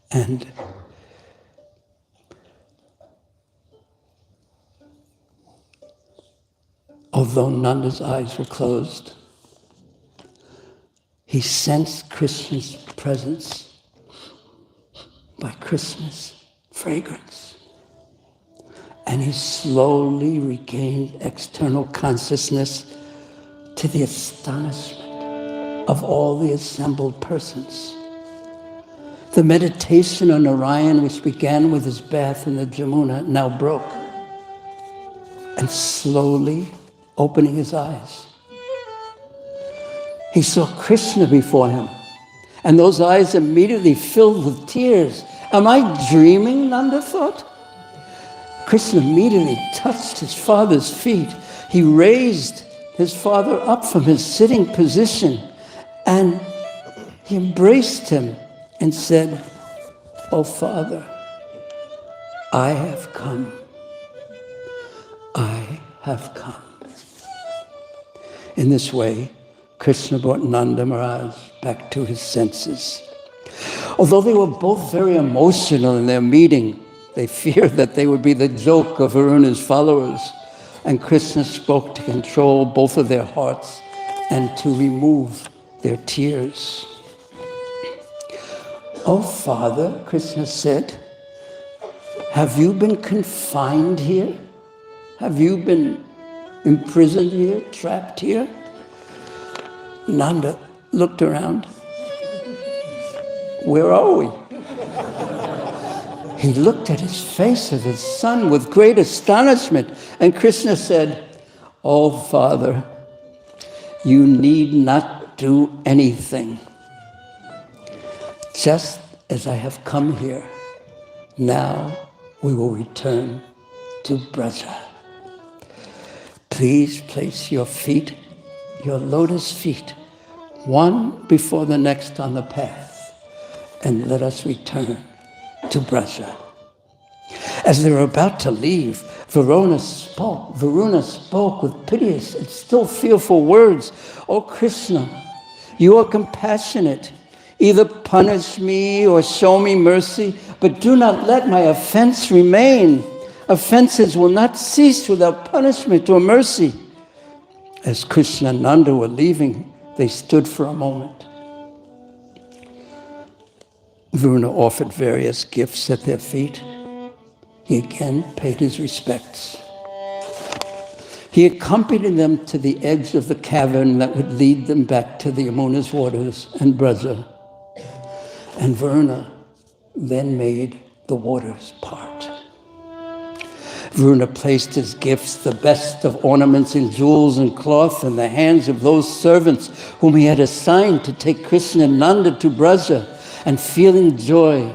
And although Nanda's eyes were closed, he sensed Krishna's presence by Krishna's fragrance. And he slowly regained external consciousness to the astonishment of all the assembled persons. The meditation on Narayan, which began with his bath in the Jamuna, now broke. And slowly opening his eyes, he saw Krishna before him. And those eyes immediately filled with tears. Am I dreaming, Nanda thought? Krishna immediately touched his father's feet. He raised his father up from his sitting position and he embraced him and said, "O Father, I have come. I have come." In this way, Krishna brought Nanda Maharaj back to his senses. Although they were both very emotional in their meeting, they feared that they would be the joke of Varuna's followers, and Krishna spoke to control both of their hearts and to remove their tears. "Oh, Father," Krishna said, "have you been confined here? Have you been imprisoned here, trapped here. Nanda looked around. Where are we? He looked at his face of his son with great astonishment. And Krishna said, "Oh, Father, you need not do anything. Just as I have come here, now we will return to Braja. Please place your feet, your lotus feet, one before the next on the path, and let us return to Braja." As they were about to leave, Varuna spoke with piteous and still fearful words. "O Krishna, you are compassionate. Either punish me or show me mercy, but do not let my offense remain. Offenses will not cease without punishment or mercy." As Krishna and Nanda were leaving, they stood for a moment. Varuna offered various gifts at their feet. He again paid his respects. He accompanied them to the edge of the cavern that would lead them back to the Yamuna's waters and Braja. And Varuna then made the waters part. Varuna placed his gifts, the best of ornaments and jewels and cloth, in the hands of those servants whom he had assigned to take Krishna and Nanda to Braja. And feeling joy,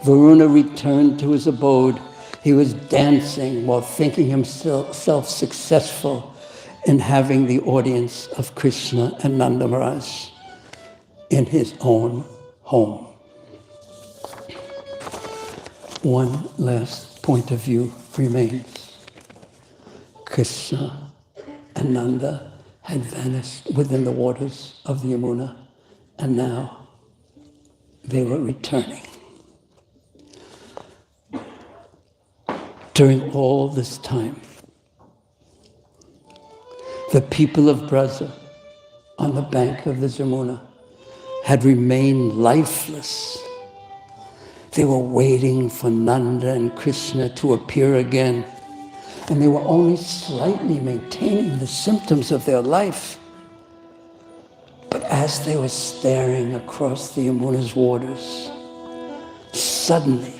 Varuna returned to his abode. He was dancing while thinking himself successful in having the audience of Krishna and Nanda Maharaj in his own home. One last point of view remains. Krishna and Nanda had vanished within the waters of the Yamuna, and now they were returning. During all this time, the people of Braja on the bank of the Yamuna had remained lifeless. They were waiting for Nanda and Krishna to appear again, and they were only slightly maintaining the symptoms of their life. But as they were staring across the Yamuna's waters, suddenly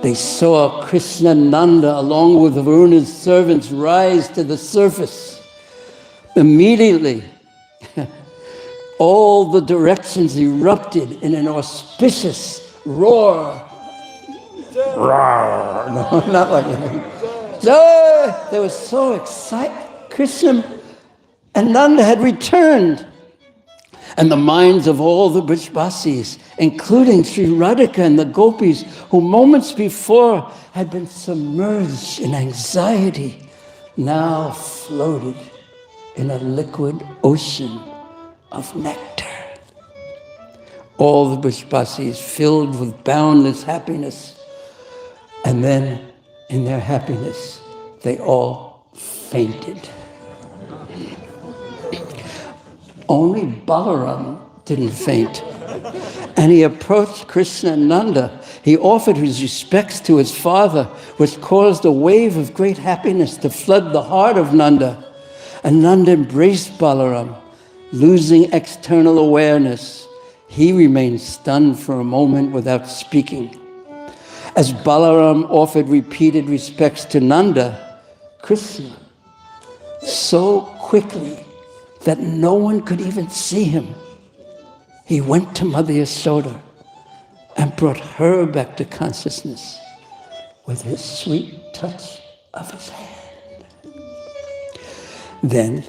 they saw Krishna and Nanda along with Varuna's servants rise to the surface. Immediately, all the directions erupted in an auspicious roar. Roar. No, not like that. They were so excited. Krishna and Nanda had returned. And the minds of all the Brajbasis, including Sri Radhika and the gopis, who moments before had been submerged in anxiety, now floated in a liquid ocean of nectar. All the Brajbasis filled with boundless happiness. And then, in their happiness, they all fainted. Only Balaram didn't faint. And he approached Krishna and Nanda. He offered his respects to his father, which caused a wave of great happiness to flood the heart of Nanda. And Nanda embraced Balaram, losing external awareness. He remained stunned for a moment without speaking. As Balaram offered repeated respects to Nanda, Krishna, so quickly that no one could even see him, he went to Mother Yashoda and brought her back to consciousness with his sweet touch of his hand. Then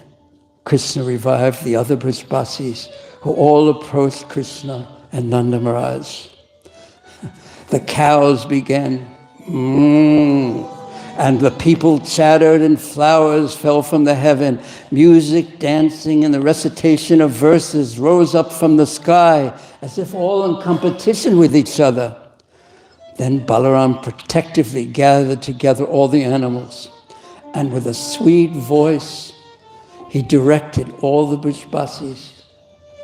Krishna revived the other Brajbasis, who all approached Krishna and Nanda Maharaj. The cows began moo, and the people chattered, and flowers fell from the heaven. Music, dancing, and the recitation of verses rose up from the sky, as if all in competition with each other. Then Balaram protectively gathered together all the animals, and with a sweet voice, he directed all the Brajbasis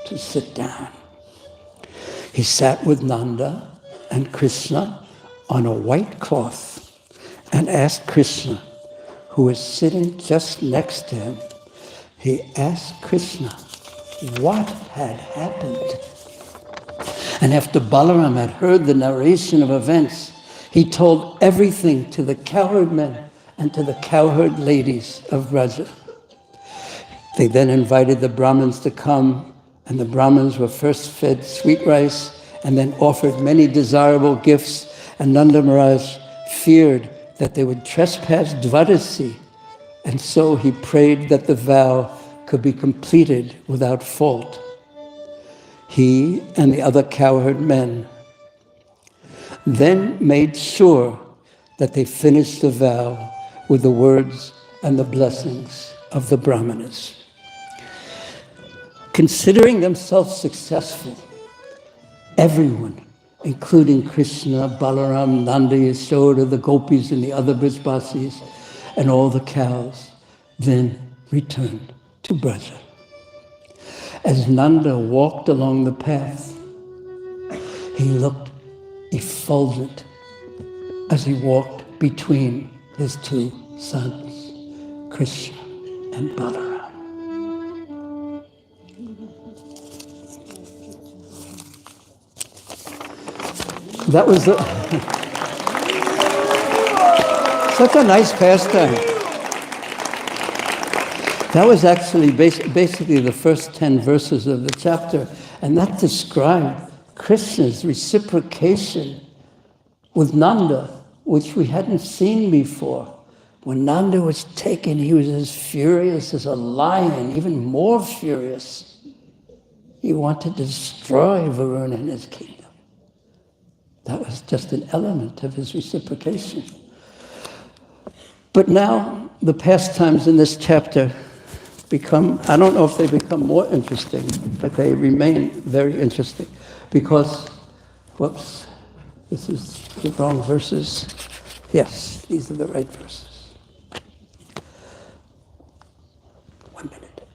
to sit down. He sat with Nanda and Krishna on a white cloth and asked Krishna, who was sitting just next to him, he asked Krishna what had happened. And after Balaram had heard the narration of events, he told everything to the cowherd men and to the cowherd ladies of Braja. They then invited the Brahmins to come, and the Brahmins were first fed sweet rice and then offered many desirable gifts, and Nanda Maharaj feared that they would trespass Dvadasi, and so he prayed that the vow could be completed without fault. He and the other cowherd men then made sure that they finished the vow with the words and the blessings of the Brahmanas. Considering themselves successful, everyone, including Krishna, Balaram, Nanda, Yashoda, the gopis and the other Brijbasis, and all the cows, then returned to Braja. As Nanda walked along the path, he looked effulgent as he walked between his two sons, Krishna and Balaram. That was such a nice pastime. That was actually basically the first 10 verses of the chapter, and that described Krishna's reciprocation with Nanda, which we hadn't seen before. When Nanda was taken, he was as furious as a lion, even more furious. He wanted to destroy Varuna and his kingdom. That was just an element of his reciprocation. But now, the pastimes in this chapter become, I don't know if they become more interesting, but they remain very interesting. Because, whoops, this is the wrong verses. Yes, these are the right verses. 1 minute.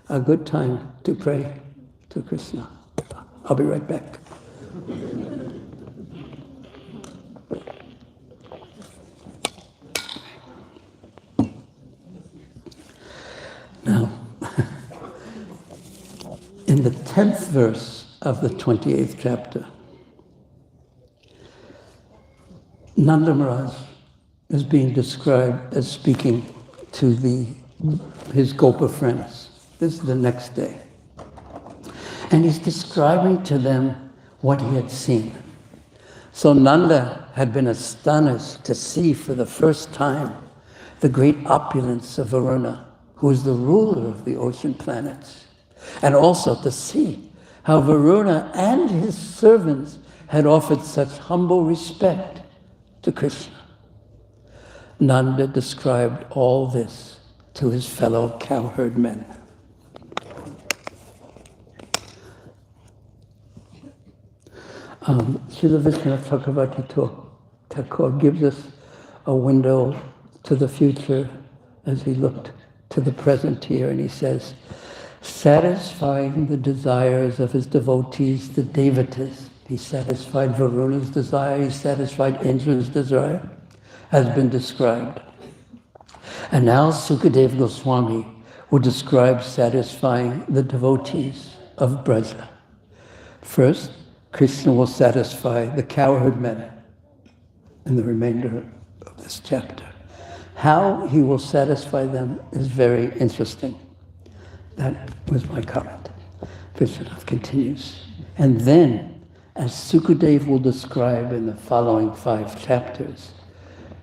A good time to pray to Krishna. I'll be right back. Now, in the 10th verse of the 28th chapter, Nanda Maharaj is being described as speaking to his Gopa friends. This is the next day. And he's describing to them what he had seen. So Nanda had been astonished to see for the first time the great opulence of Varuna, who is the ruler of the ocean planets, and also to see how Varuna and his servants had offered such humble respect to Krishna. Nanda described all this to his fellow cowherd men. Srila Vishwanath Thakur gives us a window to the future as he looked to the present here, and he says, satisfying the desires of his devotees, the devatas. He satisfied Varuna's desire, he satisfied Indra's desire, has been described. And now Sukadeva Goswami will describe satisfying the devotees of Braja. First, Krishna will satisfy the cowherd men in the remainder of this chapter. How he will satisfy them is very interesting. That was my comment. Vishwanath continues. And then, as Sukadeva will describe in the following 5 chapters,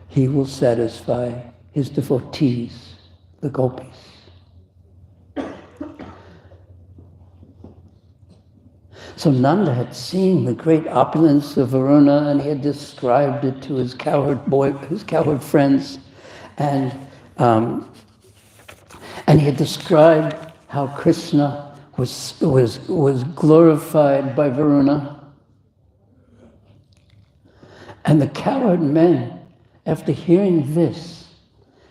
he will satisfy his devotees, the gopis. So Nanda had seen the great opulence of Varuna, and he had described it to his cowherd friends, and he had described how Krishna was glorified by Varuna. And the cowherd men, after hearing this,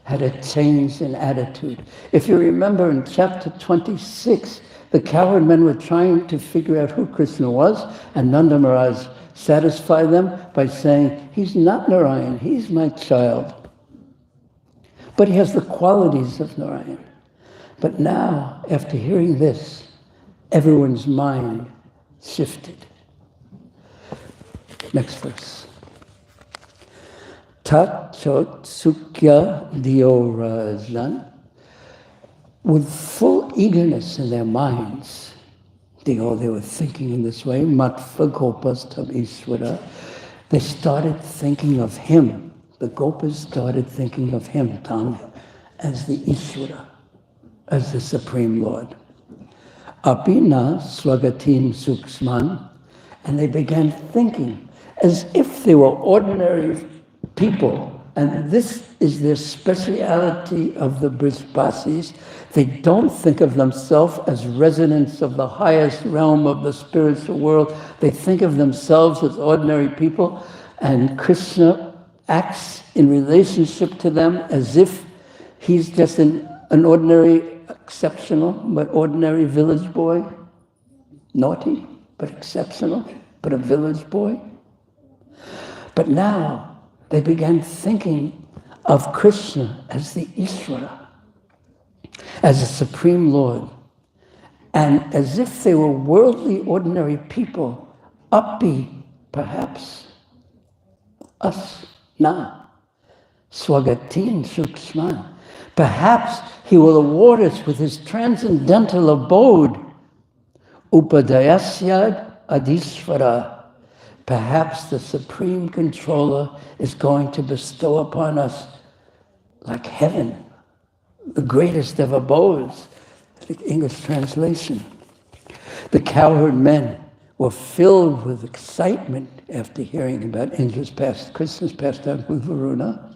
had a change in attitude. If you remember in chapter 26, the cowherd men were trying to figure out who Krishna was, and Nanda Maharaj satisfied them by saying, he's not Narayan, he's my child. But he has the qualities of Narayan. But now, after hearing this, everyone's mind shifted. Next verse. Tat chot sukya diorajan. With full eagerness in their minds, they were thinking in this way, Matva Gopas Tam Ishvara. They started thinking of him. The Gopas started thinking of him, Tam, as the Ishvara, as the Supreme Lord. Apina Swagatin Suksman, and they began thinking as if they were ordinary people. And this is their speciality of the Brijbasis. They don't think of themselves as residents of the highest realm of the spiritual world. They think of themselves as ordinary people, and Krishna acts in relationship to them as if he's just an ordinary, exceptional, but ordinary village boy. Naughty, but exceptional, but a village boy. But now, they began thinking of Krishna as the Ishvara, as the Supreme Lord, and as if they were worldly, ordinary people, Api, perhaps, us, now, Swagatin Suksman. Perhaps he will award us with his transcendental abode, Upadayasyad Adishvara. Perhaps the Supreme Controller is going to bestow upon us, like heaven, the greatest of abodes. The English translation. The cowherd men were filled with excitement after hearing about Krishna's pastime with Varuna.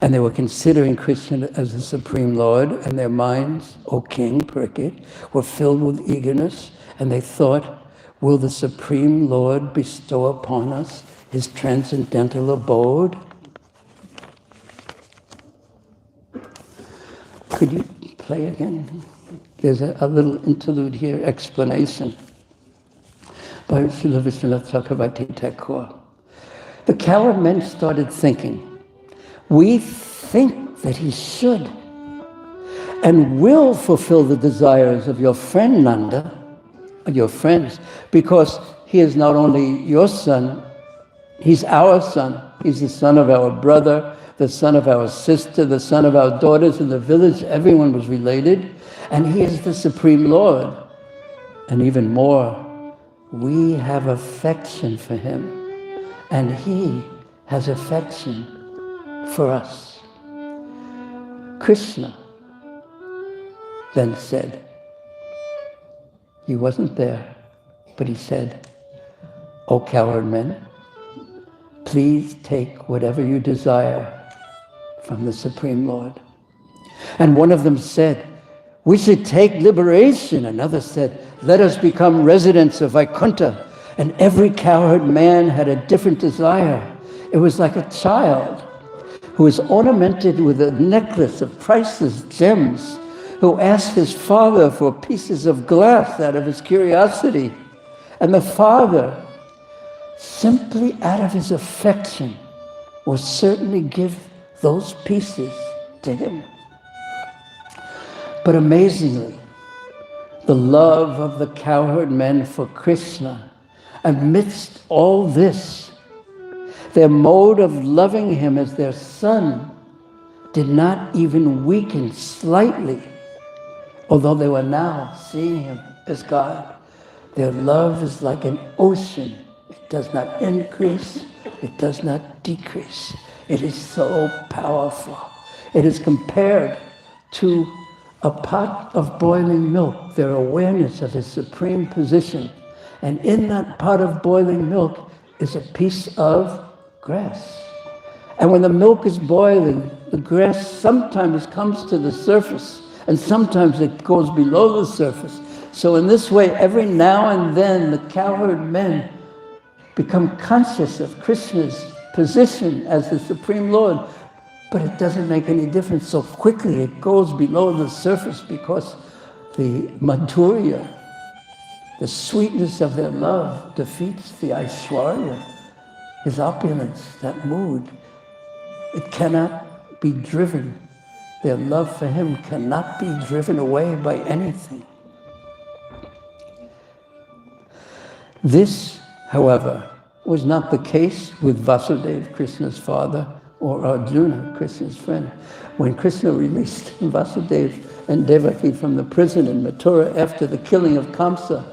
And they were considering Krishna as the Supreme Lord, and their minds, O King Parikshit, were filled with eagerness, and they thought, will the Supreme Lord bestow upon us his transcendental abode? Could you play again? There's a little interlude here, explanation by Srila Vishwanath Chakravarti Thakur. The cowherd men started thinking, we think that he should and will fulfill the desires of your friend Nanda, your friends, because he is not only your son, he's our son. He's the son of our brother, the son of our sister, the son of our daughters. In the village, everyone was related, and he is the Supreme Lord. And even more, we have affection for him, and he has affection for us. Krishna then said, he wasn't there, but he said, O cowherd men, please take whatever you desire from the Supreme Lord. And one of them said, we should take liberation. Another said, let us become residents of Vaikuntha. And every cowherd man had a different desire. It was like a child who was ornamented with a necklace of priceless gems, who asked his father for pieces of glass out of his curiosity. And the father, simply out of his affection, will certainly give those pieces to him. But amazingly, the love of the cowherd men for Krishna, amidst all this, their mode of loving him as their son did not even weaken slightly, although they were now seeing him as God. Their love is like an ocean. It does not increase, it does not decrease. It is so powerful. It is compared to a pot of boiling milk, their awareness of his supreme position. And in that pot of boiling milk is a piece of grass. And when the milk is boiling, the grass sometimes comes to the surface, and sometimes it goes below the surface. So in this way, every now and then, the cowherd men become conscious of Krishna's position as the Supreme Lord. But it doesn't make any difference. So quickly it goes below the surface because the madhurya, the sweetness of their love, defeats the aishwarya, his opulence, that mood. It cannot be driven. Their love for him cannot be driven away by anything. This, however, was not the case with Vasudeva, Krishna's father, or Arjuna, Krishna's friend. When Krishna released Vasudeva and Devaki from the prison in Mathura after the killing of Kamsa,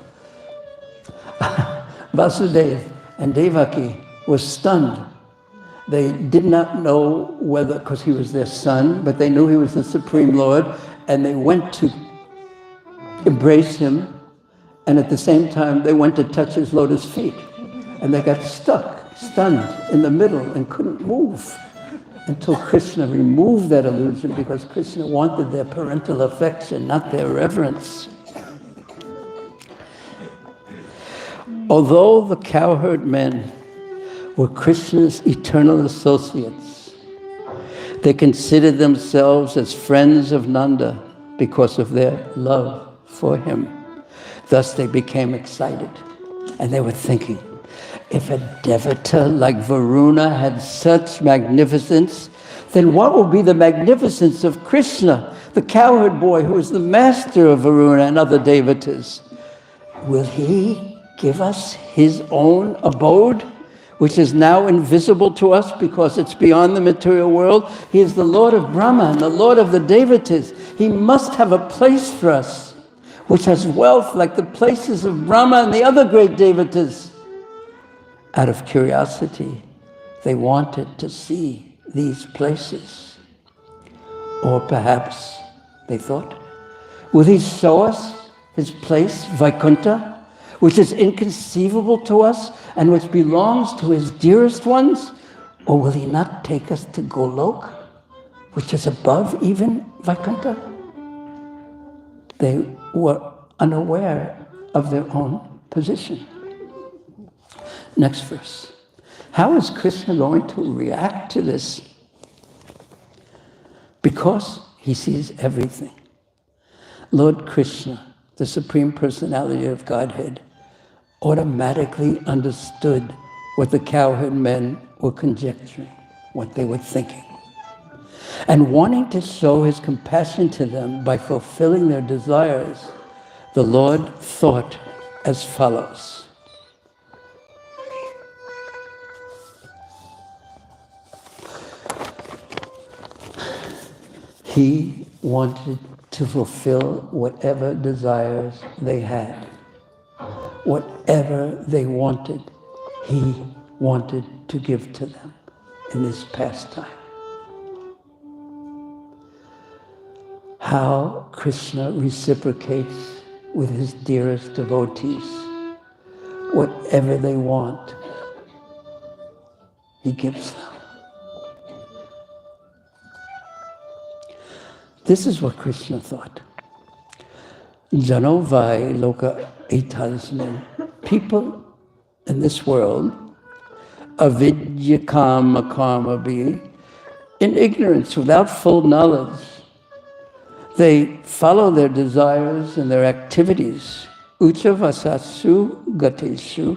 Vasudeva and Devaki were stunned. They did not know whether, because he was their son, but they knew he was the Supreme Lord, and they went to embrace him, and at the same time they went to touch his lotus feet. And they got stuck, stunned in the middle and couldn't move until Krishna removed that illusion, because Krishna wanted their parental affection, not their reverence. Although the cowherd men were Krishna's eternal associates, they considered themselves as friends of Nanda because of their love for him. Thus they became excited, and they were thinking, if a devata like Varuna had such magnificence, then what will be the magnificence of Krishna, the cowherd boy who is the master of Varuna and other devatas? Will he give us his own abode, which is now invisible to us because it's beyond the material world? He is the Lord of Brahma and the Lord of the devatas. He must have a place for us, which has wealth like the places of Brahma and the other great devatas. Out of curiosity, they wanted to see these places. Or perhaps, they thought, will he show us his place, Vaikuntha, which is inconceivable to us and which belongs to his dearest ones? Or will he not take us to Golok, which is above even Vaikuntha? They were unaware of their own position. Next verse. How is Krishna going to react to this? Because he sees everything. Lord Krishna, the Supreme Personality of Godhead, automatically understood what the cowherd men were conjecturing, what they were thinking. And wanting to show his compassion to them by fulfilling their desires, the Lord thought as follows. He wanted to fulfill whatever desires they had. Whatever they wanted, he wanted to give to them in this pastime. How Krishna reciprocates with his dearest devotees. Whatever they want, he gives them. This is what Krishna thought. Jano vai loka etasmin. People in this world, avidya kama karma be, in ignorance, without full knowledge, they follow their desires and their activities, uchavasasu gateshu,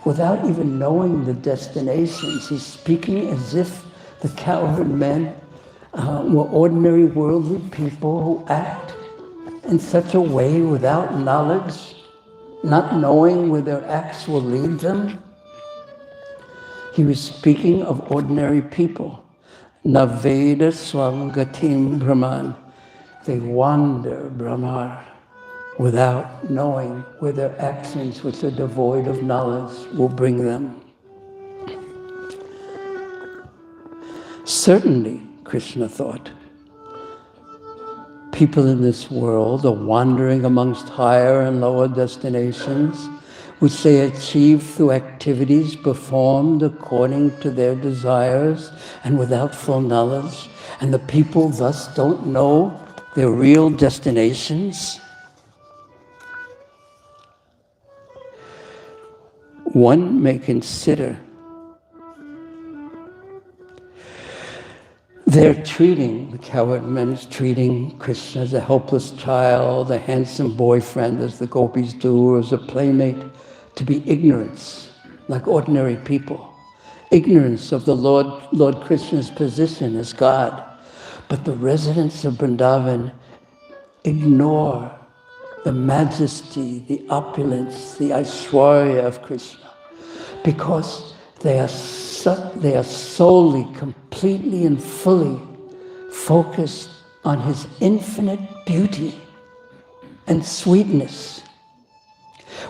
without even knowing the destinations. He's speaking as if the cowherd men were ordinary worldly people who act in such a way without knowledge, not knowing where their acts will lead them. He was speaking of ordinary people. Naveda swamgatim brahman. They wander Brahmar without knowing where their actions, which are devoid of knowledge, will bring them. Certainly, Krishna thought, people in this world are wandering amongst higher and lower destinations, which they achieve through activities performed according to their desires and without full knowledge, and the people thus don't know their real destinations. One may consider they're treating, the cowherd men is treating Krishna as a helpless child, a handsome boyfriend, as the gopis do, or as a playmate, to be ignorance, like ordinary people. ignorance of the Lord Krishna's position as God. But the residents of Vrindavan ignore the majesty, the opulence, the Aishwarya of Krishna, because they are solely, completely and fully focused on his infinite beauty and sweetness,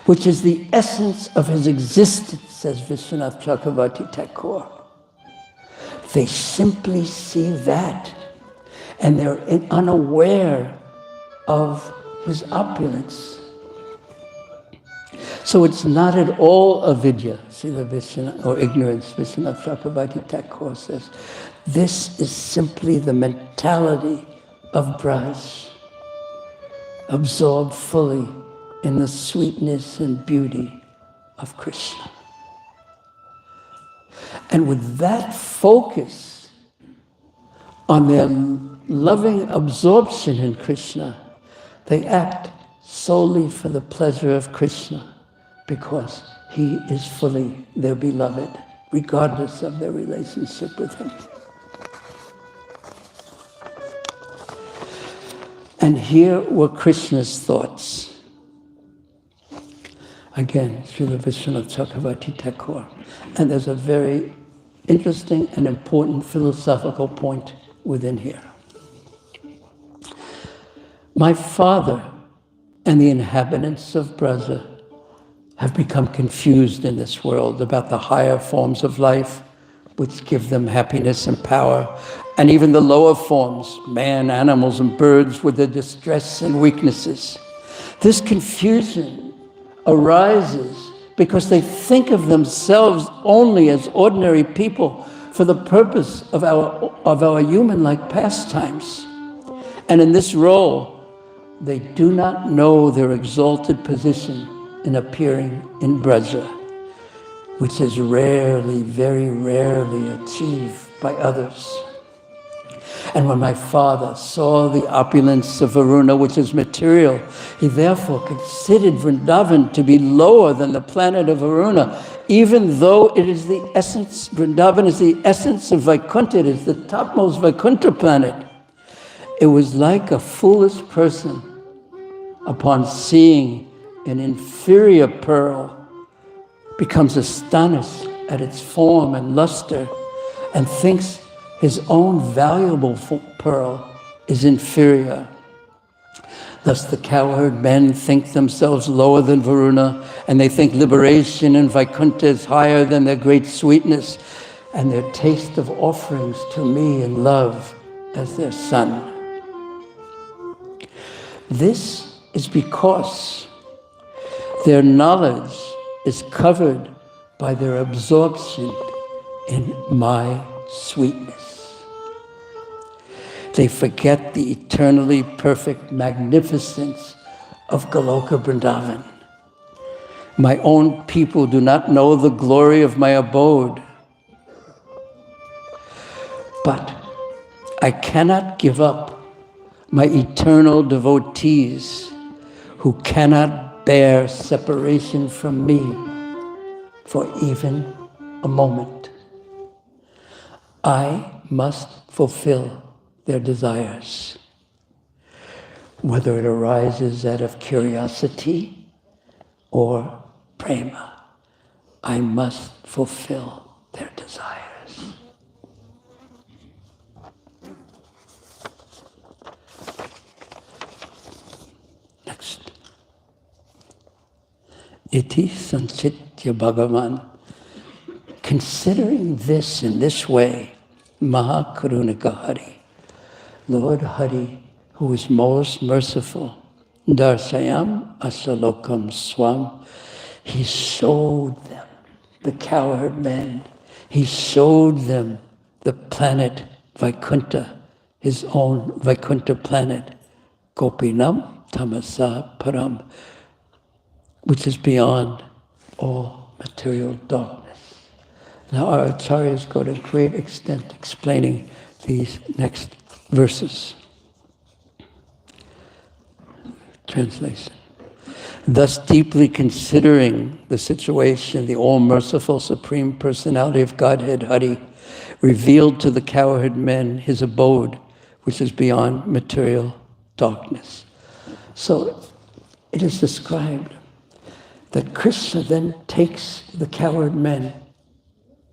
which is the essence of his existence, says Vishwanath Chakravarti Thakur. They simply see that, and they're unaware of his opulence. So it's not at all avidya, or ignorance, Vishwanath Chakravarti Thakur says. This is simply the mentality of Braj, absorbed fully in the sweetness and beauty of Krishna. And with that focus on their loving absorption in Krishna, they act solely for the pleasure of Krishna, because he is fully their beloved, regardless of their relationship with him. And here were Krishna's thoughts. Again, Srila Vishwanath Chakravarti Thakur. And there's a very interesting and important philosophical point within here. My father and the inhabitants of Braja have become confused in this world about the higher forms of life, which give them happiness and power, and even the lower forms, man, animals, and birds, with their distress and weaknesses. This confusion arises because they think of themselves only as ordinary people for the purpose of our human-like pastimes. And in this role, they do not know their exalted position in appearing in Braja, which is rarely, very rarely achieved by others. And when my father saw the opulence of Varuna, which is material, he therefore considered Vrindavan to be lower than the planet of Varuna, even though it is the essence, Vrindavan is the essence of Vaikuntha, it is the topmost Vaikuntha planet. It was like a foolish person, upon seeing an inferior pearl, becomes astonished at its form and luster, and thinks his own valuable pearl is inferior. Thus the cowherd men think themselves lower than Varuna, and they think liberation in Vaikuntha is higher than their great sweetness and their taste of offerings to me in love as their son. This is because their knowledge is covered by their absorption in my sweetness. They forget the eternally perfect magnificence of Goloka Vrindavan. My own people do not know the glory of my abode. But I cannot give up my eternal devotees who cannot bear separation from me for even a moment. I must fulfill their desires, whether it arises out of curiosity or prema. I must fulfill their desires. Next. Iti sanchitya Bhagavan. Considering this in this way, Mahakarunaka Hari, Lord Hari, who is most merciful, Darsayam Asalokam Swam, he showed them, the cowherd men, he showed them the planet Vaikuntha, his own Vaikuntha planet, Gopinam Tamasa Param, which is beyond all material darkness. Now our acharyas go to great extent explaining these next verses. Translation. Thus deeply considering the situation, the all-merciful Supreme Personality of Godhead, Hari, revealed to the cowherd men his abode, which is beyond material darkness. So it is described that Krishna then takes the cowherd men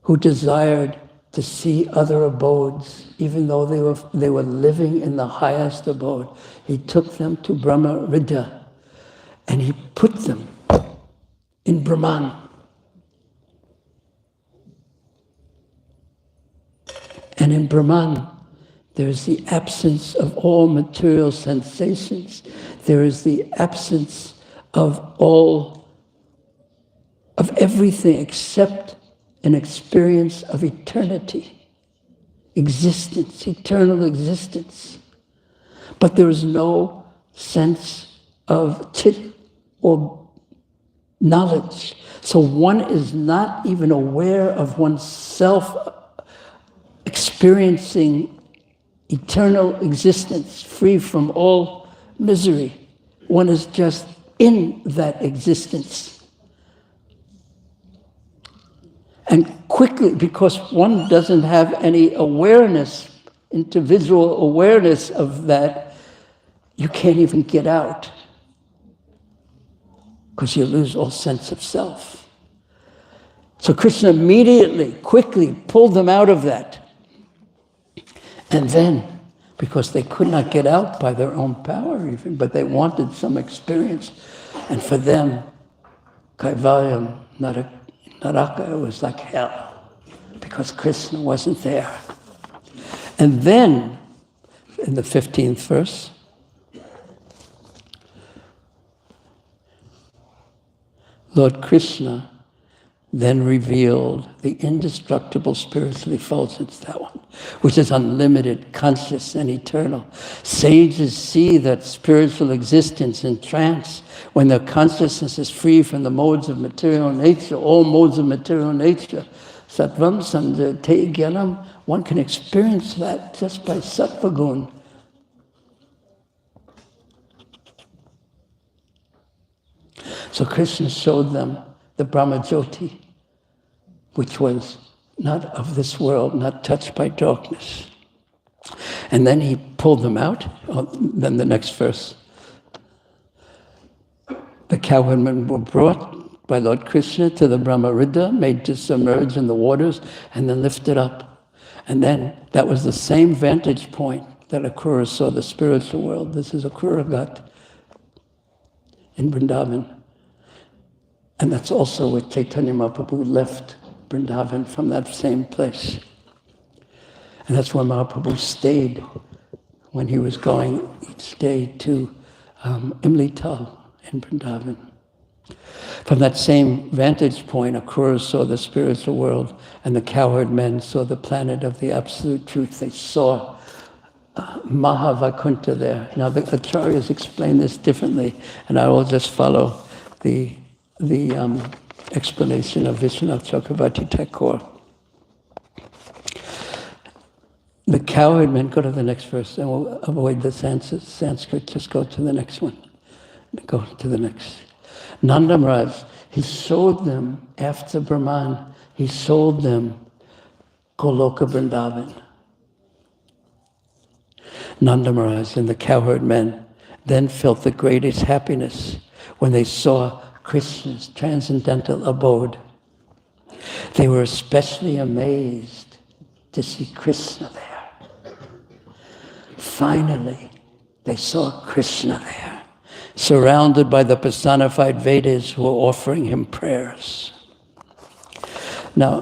who desired to see other abodes, even though they were living in the highest abode. He took them to Brahma Vidya, and he put them in Brahman. And in Brahman, there is the absence of all material sensations. There is the absence of everything except an experience of eternity, existence, eternal existence. But there is no sense of chit or knowledge. So one is not even aware of oneself experiencing eternal existence, free from all misery. One is just in that existence. And quickly, because one doesn't have any awareness, individual awareness of that, you can't even get out, because you lose all sense of self. So Krishna immediately, quickly pulled them out of that. And then, because they could not get out by their own power even, but they wanted some experience, and for them, Kaivalyam, Naraka was like hell, because Krishna wasn't there. And then, in the 15th verse, Lord Krishna then revealed the indestructible spiritual effulgence, that one, which is unlimited, conscious, and eternal. Sages see that spiritual existence in trance, when their consciousness is free from the modes of material nature, all modes of material nature, sattvam sandhate jnanam, one can experience that just by sattva gun. So Krishna showed them the Brahma Jyoti, which was not of this world, not touched by darkness. And then he pulled them out. Then the next verse. The cowherdmen were brought by Lord Krishna to the Brahma Ridha, made to submerge in the waters, and then lifted up. And then that was the same vantage point that Akrura saw the spiritual world. This is Akrura Ghat in Vrindavan. And that's also where Chaitanya Mahaprabhu left Vrindavan, from that same place. And that's where Mahaprabhu stayed when he was going each day to Imlital in Vrindavan. From that same vantage point, Akrura saw the spiritual world, and the cowherd men saw the planet of the absolute truth. They saw Mahavakunta there. Now the Acharyas explain this differently, and I will just follow the explanation of Vishwanath Chakravarti Thakur. The cowherd men, go to the next verse, and we'll avoid the Sanskrit, just go to the next one. Go to the next. Nanda Maharaj, he showed them, after Brahman, he showed them Goloka Vrindavan. Nanda Maharaj and the cowherd men then felt the greatest happiness when they saw Krishna's transcendental abode. They were especially amazed to see Krishna there. Finally, they saw Krishna there, surrounded by the personified Vedas who were offering him prayers. Now,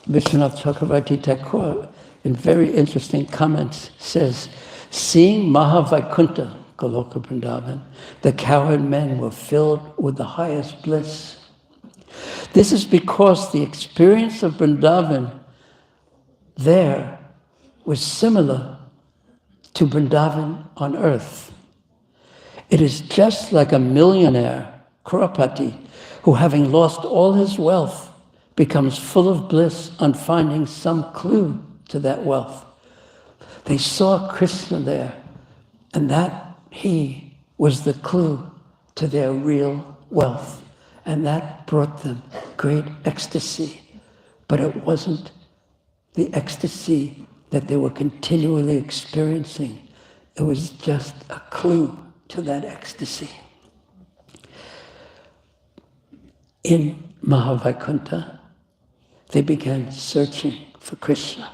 Vishwanath Chakravarti Thakur, in very interesting comments, says, seeing Mahavakunta, Goloka Vrindavan, the cowherd men were filled with the highest bliss. This is because the experience of Vrindavan there was similar to Vrindavan on earth. It is just like a millionaire, Crorepati, who having lost all his wealth, becomes full of bliss on finding some clue to that wealth. They saw Krishna there, and that he was the clue to their real wealth. And that brought them great ecstasy. But it wasn't the ecstasy that they were continually experiencing. It was just a clue to that ecstasy. In Mahavaikuntha, they began searching for Krishna.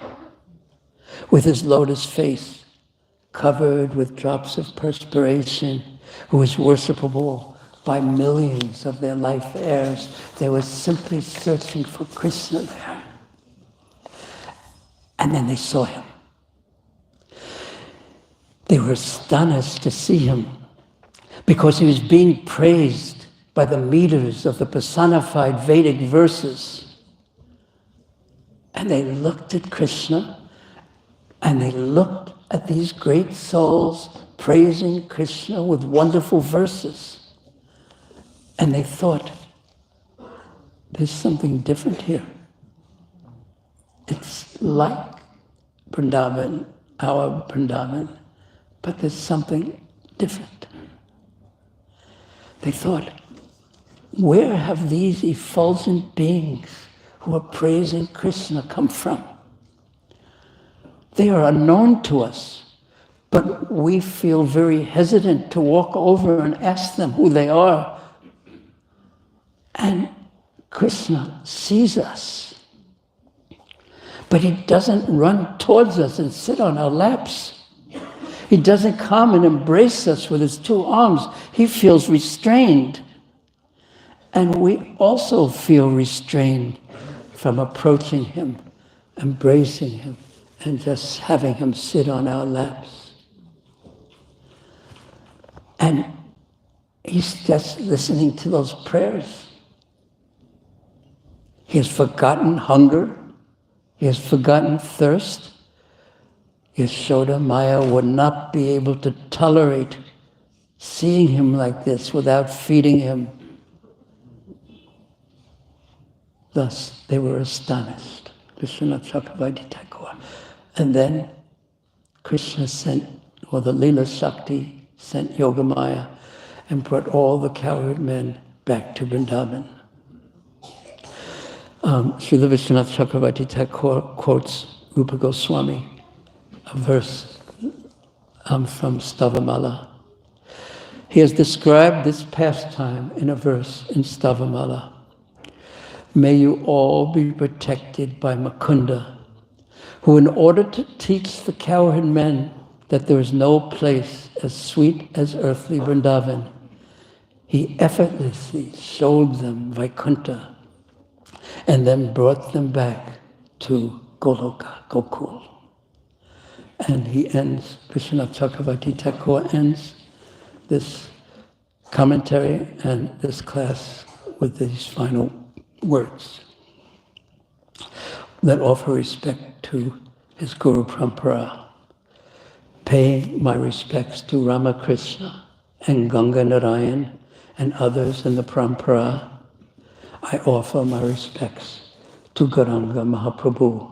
With his lotus face covered with drops of perspiration, who was worshipable by millions of their life heirs, they were simply searching for Krishna there. And then they saw him. They were astonished to see him because he was being praised by the meters of the personified Vedic verses. And they looked at Krishna, and they looked at these great souls praising Krishna with wonderful verses. And they thought, there's something different here. It's like Vrindavan, our Vrindavan, but there's something different. They thought, where have these effulgent beings who are praising Krishna come from? They are unknown to us, but we feel very hesitant to walk over and ask them who they are. And Krishna sees us, but he doesn't run towards us and sit on our laps. He doesn't come and embrace us with his two arms. He feels restrained. And we also feel restrained from approaching him, embracing him, and just having him sit on our laps. And he's just listening to those prayers. He has forgotten hunger. He has forgotten thirst. Yashoda Maya would not be able to tolerate seeing him like this without feeding him. Thus, they were astonished. Vishwanath Chakravarti Thakur. And then Krishna sent, or the Leela Shakti sent Yogamaya and brought all the cowherd men back to Vrindavan. Srila Vishwanath Chakravarti Thakur quotes Rupa Goswami, a verse from Stavamala. He has described this pastime in a verse in Stavamala. May you all be protected by Mukunda, who in order to teach the cowherd men that there is no place as sweet as earthly Vrindavan, he effortlessly showed them Vaikuntha and then brought them back to Goloka, Gokul. And he ends, Vishwanath Chakravarti Thakur ends this commentary and this class with these final words that offer respect to his Guru Parampara. Paying my respects to Ramakrishna and Ganga Narayan and others in the Parampara, I offer my respects to Gauranga Mahaprabhu,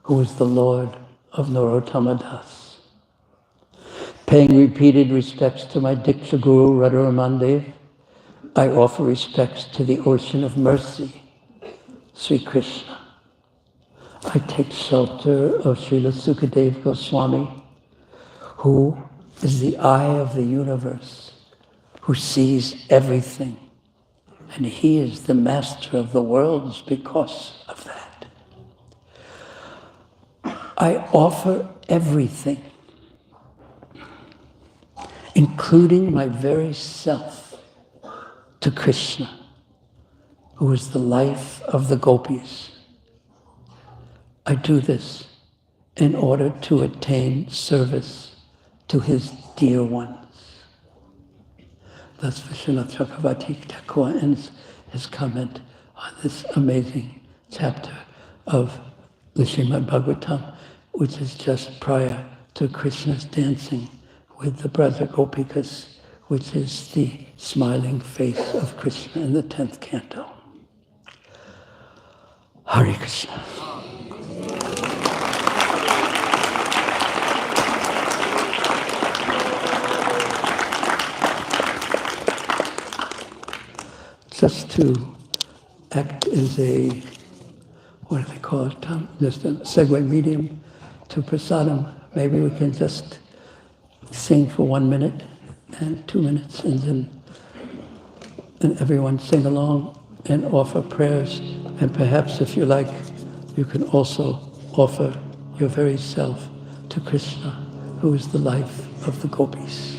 who is the Lord of Narottama Das. Paying repeated respects to my Diksha Guru Radharamandev, I offer respects to the ocean of mercy, Sri Krishna. I take shelter of Srila Sukadeva Goswami, who is the eye of the universe, who sees everything. And he is the master of the worlds because of that. I offer everything, including my very self, to Krishna, who is the life of the gopis. I do this in order to attain service to his dear ones. Thus Vishwanath Chakravarti Thakur ends his comment on this amazing chapter of the Srimad Bhagavatam, which is just prior to Krishna's dancing with the brother Gopikas, which is the smiling face of Krishna in the 10th canto. Hare Krishna. just to act as a, what do they call it, Tom? Just a segue medium to prasadam. Maybe we can just sing for 1 minute and 2 minutes, and then everyone sing along and offer prayers. And perhaps, if you like, you can also offer your very self to Krishna, who is the life of the gopis.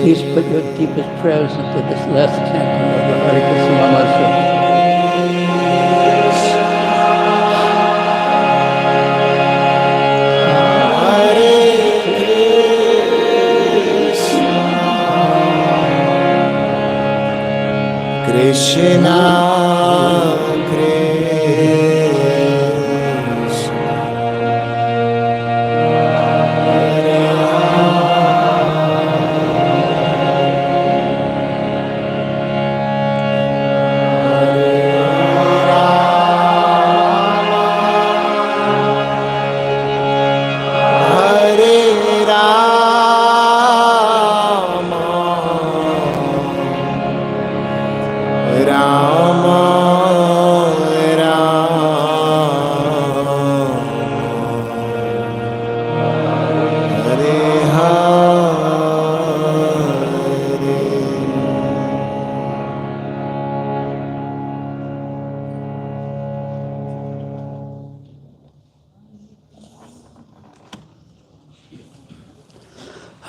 Please put your deepest prayers into this last canto of the Hare Krishna Mantra. Krishna,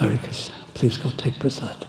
Hare Krishna. Please go take prasad.